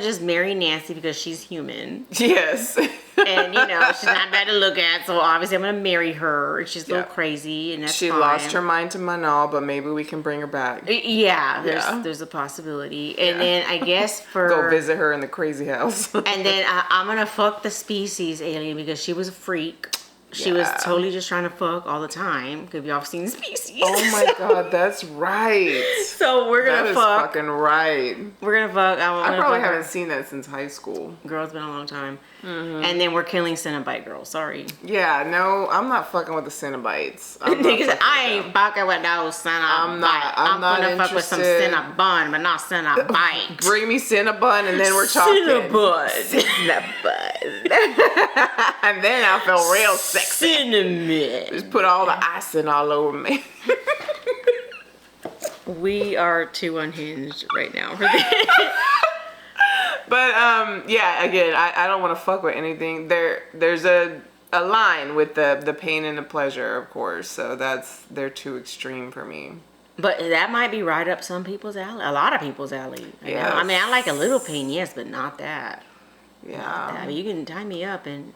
just marry Nancy because she's human. Yes. And, you know, she's not bad to look at, so obviously I'm going to marry her. She's a little crazy, and that's She fine. lost her mind to Manal, but maybe we can bring her back. Yeah, there's a possibility. And then I guess go visit her in the crazy house. And then I'm going to fuck the Species Alien because she was a freak. She was totally just trying to fuck all the time. Have y'all seen Species? Oh my god, that's right. So we're gonna fuck. That is fucking right. We're gonna fuck. I probably haven't seen that since high school. Girl, it's been a long time. Mm-hmm. And then we're killing Cenobite girl. Sorry. Yeah, no, I'm not fucking with the Cenobites. Niggas, I ain't fucking with those Cenobite. I'm not gonna fuck with some Cinnabon, but not Cenobite. Bring me Cinnabon and then we're talking. Cinnabon. And then I feel real sexy. Cinnamon. Just put all the icing all over me. We are too unhinged right now for this. But yeah, again, I don't want to fuck with anything. There's a line with the pain and the pleasure, of course. So they're too extreme for me. But that might be right up some people's alley. A lot of people's alley. Yeah. I mean, I like a little pain, yes, but not that. Yeah. Not that. I mean, you can tie me up and.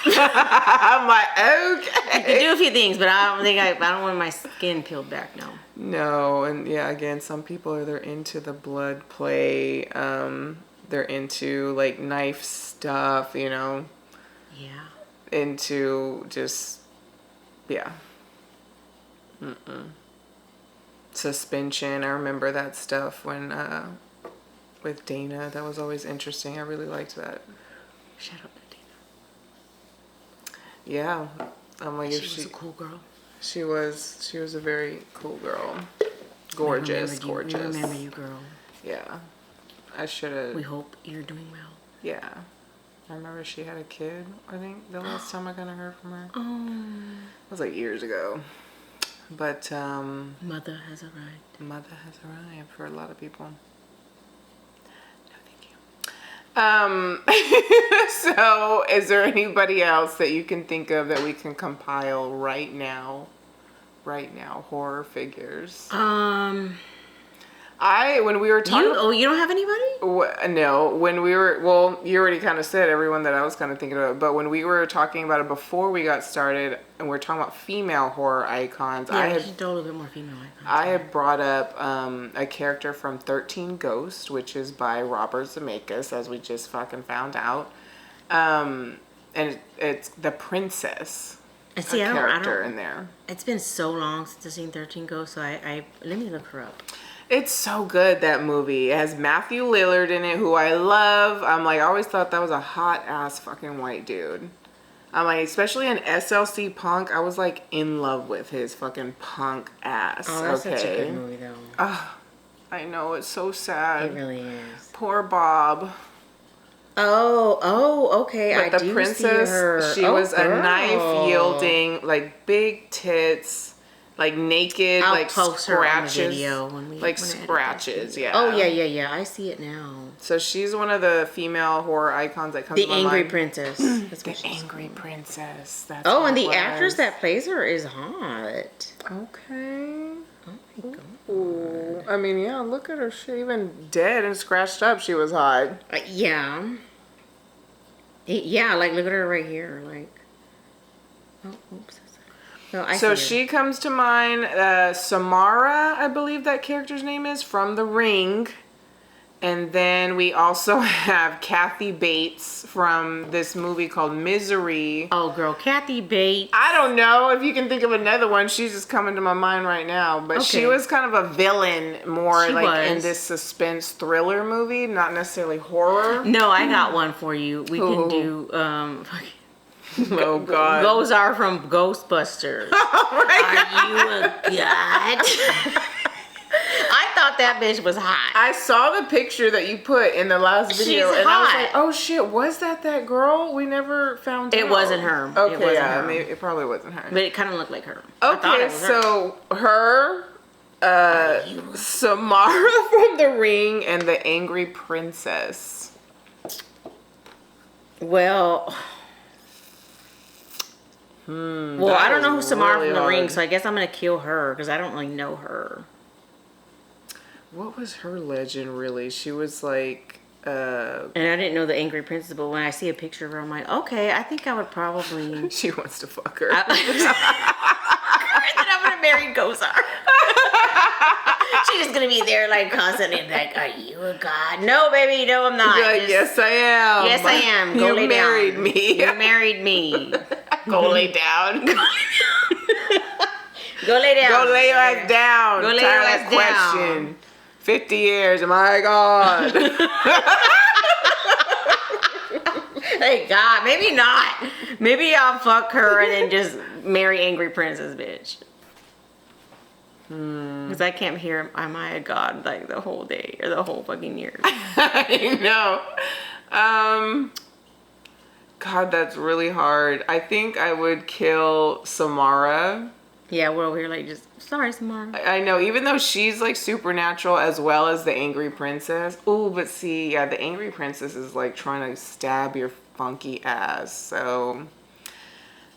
I'm like, okay. You can do a few things, but I don't want my skin peeled back, no. No, and yeah, again, some people they're into the blood play. They're into like knife stuff, you know. Yeah. Into just, yeah. Suspension. I remember that stuff when with Dana. That was always interesting. I really liked that. Shut up. Yeah, I'm like, she was a cool girl. She was a very cool girl. Gorgeous. We remember you, girl. Yeah, I should have. We hope you're doing well. Yeah, I remember she had a kid. I think the last time I kind of heard from her. Oh. It was like years ago. But mother has arrived. Mother has arrived for a lot of people. So is there anybody else that you can think of that we can compile right now right now? Horror figures. Um, When we were talking. you don't have anybody? No, when we were, well, you already kind of said everyone that I was kind of thinking about, but when we were talking about it before we got started, and we are talking about female horror icons, Yeah, you should do a little bit more female icons. I had brought up a character from 13 Ghosts, which is by Robert Zemeckis, as we just fucking found out, and it's the princess. And see, character in there. It's been so long since I've seen 13 Ghosts, so I let me look her up. It's so good, that movie. It has Matthew Lillard in it, who I love. I'm like, I always thought that was a hot ass fucking white dude. I'm like, especially in SLC Punk, I was like in love with his fucking punk ass. Oh, that's such a good movie, though. I know, it's so sad. It really is. Poor Bob. Okay. But the princess, see her. She was a knife yielding, like big tits. Like naked, I'll like post scratches, her on the video when scratches, yeah. Oh yeah. I see it now. So she's one of the female horror icons that comes to my mind. The Angry Princess. That's the Angry Princess. That's and the actress that plays her is hot. Okay. Oh my god. Ooh. I mean, yeah. Look at her. She even dead and scratched up. She was hot. Yeah. Yeah. Like look at her right here. Like. Oh, oops. So she comes to mind, Samara, I believe that character's name is, from The Ring. And then we also have Kathy Bates from this movie called Misery. Oh, girl, Kathy Bates. I don't know if you can think of another one. She's just coming to my mind right now. But she was kind of a villain more in this suspense thriller movie, not necessarily horror. No, I got one for you. We can do... Oh God! Gozar from Ghostbusters. Are you a god? I thought that bitch was hot. I saw the picture that you put in the last video, She's and hot. I was like, "Oh shit, was that girl? We never found out." It wasn't her. Okay, it wasn't her. Maybe it probably wasn't her. But it kind of looked like her. Okay, so her, Samara from The Ring, and the Angry Princess. Well. I don't know who Samara really from The Ring, so I guess I'm gonna kill her because I don't really know her. What was her legend really? She was like. And I didn't know the Angry Princess, but when I see a picture of her, I'm like, okay, I think I would probably. She wants to fuck her. And then I'm gonna marry Gozar. She's just gonna be there like constantly like, are you a god? No, baby, no, I'm not. Like, yes, I am. Yes, I am. Go lay down. You married me. You married me. Go lay down. Go lay down. Go lay your ass down. Go lay your ass down. Question. 50 years. My God. Thank God. Maybe not. Maybe I'll fuck her and then just marry Angry Princess, bitch. Because I can't hear "Am I a god" like the whole day or the whole fucking year. I know. God, that's really hard. I think I would kill Samara. Yeah, we're over here like just, sorry, Samara. I know, even though she's like supernatural as well as the Angry Princess. Ooh, but see, yeah, the Angry Princess is like trying to stab your funky ass. So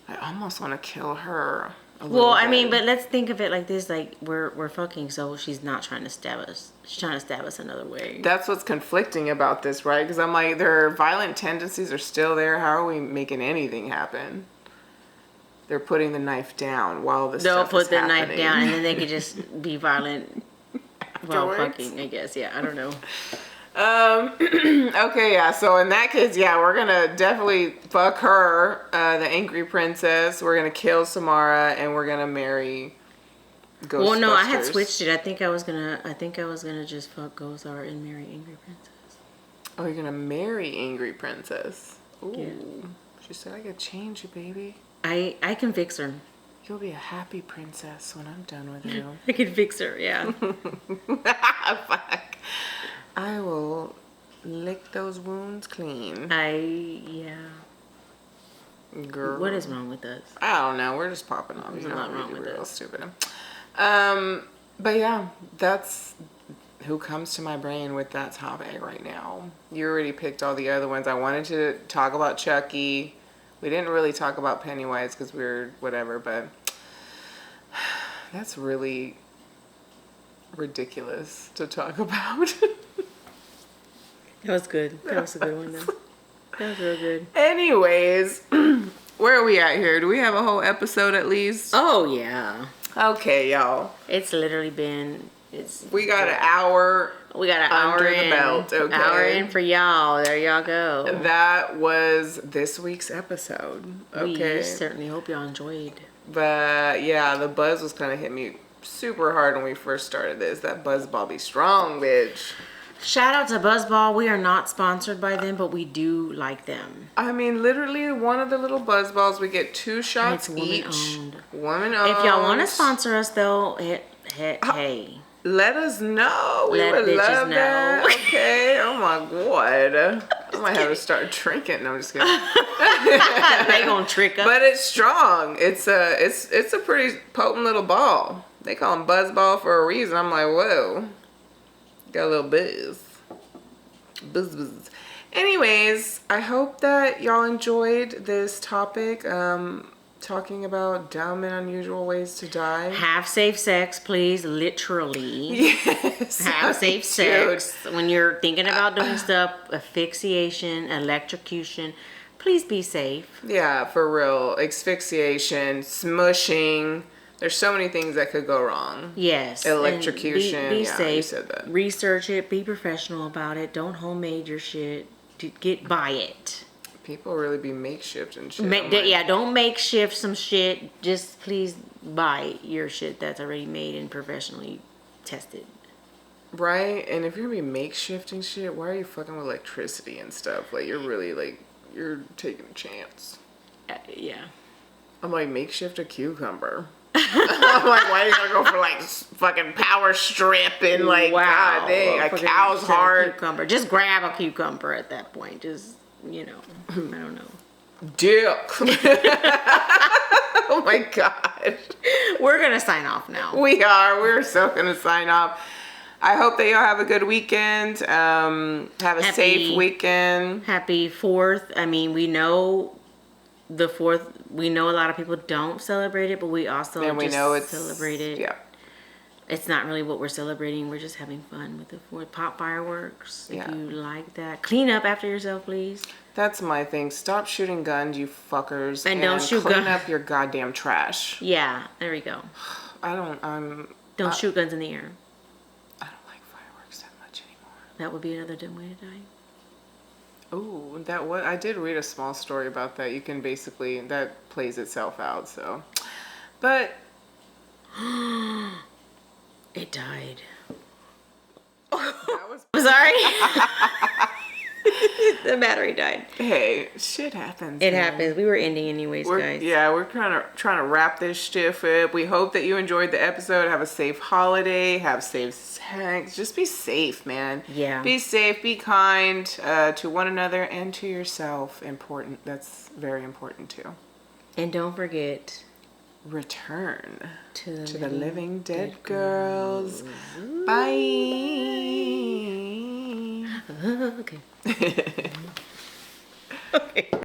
I almost want to kill her. Well, I mean, but let's think of it like this: like we're fucking, so she's not trying to stab us. She's trying to stab us another way. That's what's conflicting about this, right? Because I'm like, their violent tendencies are still there. How are we making anything happen? They're putting the knife down while the stuff is happening. They'll put the knife down, and then they could just be violent while fucking. I guess, yeah. I don't know. Okay, yeah. So in that case, yeah, we're gonna definitely fuck her, the Angry Princess. We're gonna kill Samara, and we're gonna marry Ghostbusters. Well, no, I had switched it. I think I was gonna just fuck Gozar and marry Angry Princess. Oh, you're gonna marry Angry Princess? Ooh. Yeah. She said, "I could change you, baby. I can fix her. You'll be a happy princess when I'm done with you." I can fix her. Yeah. Fuck. I will lick those wounds clean. Yeah. Girl. What is wrong with us? I don't know. We're just popping off. There's a lot wrong with real us. Stupid. But yeah, that's who comes to my brain with that topic right now. You already picked all the other ones. I wanted to talk about Chucky. We didn't really talk about Pennywise because we were whatever, but That's really ridiculous to talk about. That was good. That was a good one, though. That was real good. Anyways, where are we at here? Do we have a whole episode at least? Oh, yeah. Okay, y'all. It's literally been... We got an hour. We got an hour under in. the belt. Okay. Hour in for y'all. There y'all go. That was this week's episode. Okay. We certainly hope y'all enjoyed. But yeah, the buzz was kind of hit me super hard when we first started this. That buzzball be strong, bitch. Shout out to Buzzball. We are not sponsored by them, but we do like them. I mean, literally, one of the little buzzballs, we get 2 shots each. Woman owned. If y'all want to sponsor us, though, hey. Let us know. We would love that. Okay. Oh my God. I might have to start drinking. No, I'm just kidding. They gonna trick us. But it's strong. It's a pretty potent little ball. They call them buzzball for a reason. I'm like, whoa. Got a little buzz. Buzz. Anyways, I hope that y'all enjoyed this topic. Talking about dumb and unusual ways to die. Have safe sex, please. Literally. Yes. Have safe sex. When you're thinking about doing stuff, asphyxiation, electrocution, please be safe. Yeah, for real. Asphyxiation, smushing. There's so many things that could go wrong. Yes. Electrocution. Be yeah, safe. you said that. Research it. Be professional about it. Don't homemade your shit. Buy it. People really be makeshift and shit. Yeah, don't makeshift some shit. Just please buy your shit that's already made and professionally tested. Right? And if you're gonna be makeshifting shit, why are you fucking with electricity and stuff? Like, you're really, like, you're taking a chance. Yeah. I'm like, makeshift a cucumber. I'm like, why are you gonna go for, like, fucking power strip and, like, wow. God dang, a cow's heart? Cucumber. Just grab a cucumber at that point. Just, I don't know. Dick. Oh my God. We're gonna sign off now. We are. We're so gonna sign off. I hope that y'all have a good weekend. Have a safe weekend. Happy 4th. I mean, we know the 4th. We know a lot of people don't celebrate it, but we also celebrate it. Yeah. It's not really what we're celebrating. We're just having fun with the 4th. Pop fireworks. If you like that. Clean up after yourself, please. That's my thing. Stop shooting guns, you fuckers. And don't shoot guns. Clean up your goddamn trash. Yeah, there we go. Don't shoot guns in the air. I don't like fireworks that much anymore. That would be another dumb way to die. Oh, I did read a small story about that. You can basically, that plays itself out, so. But. It died. That was. I'm sorry. The battery died. Hey, shit happens. It happens. We were ending anyways, guys. Yeah, we're trying to wrap this shit up. We hope that you enjoyed the episode. Have a safe holiday. Have safe sex. Just be safe, man. Yeah. Be safe. Be kind to one another and to yourself. Important. That's very important too. And don't forget. Return to the living dead girls. Bye. Okay. Okay.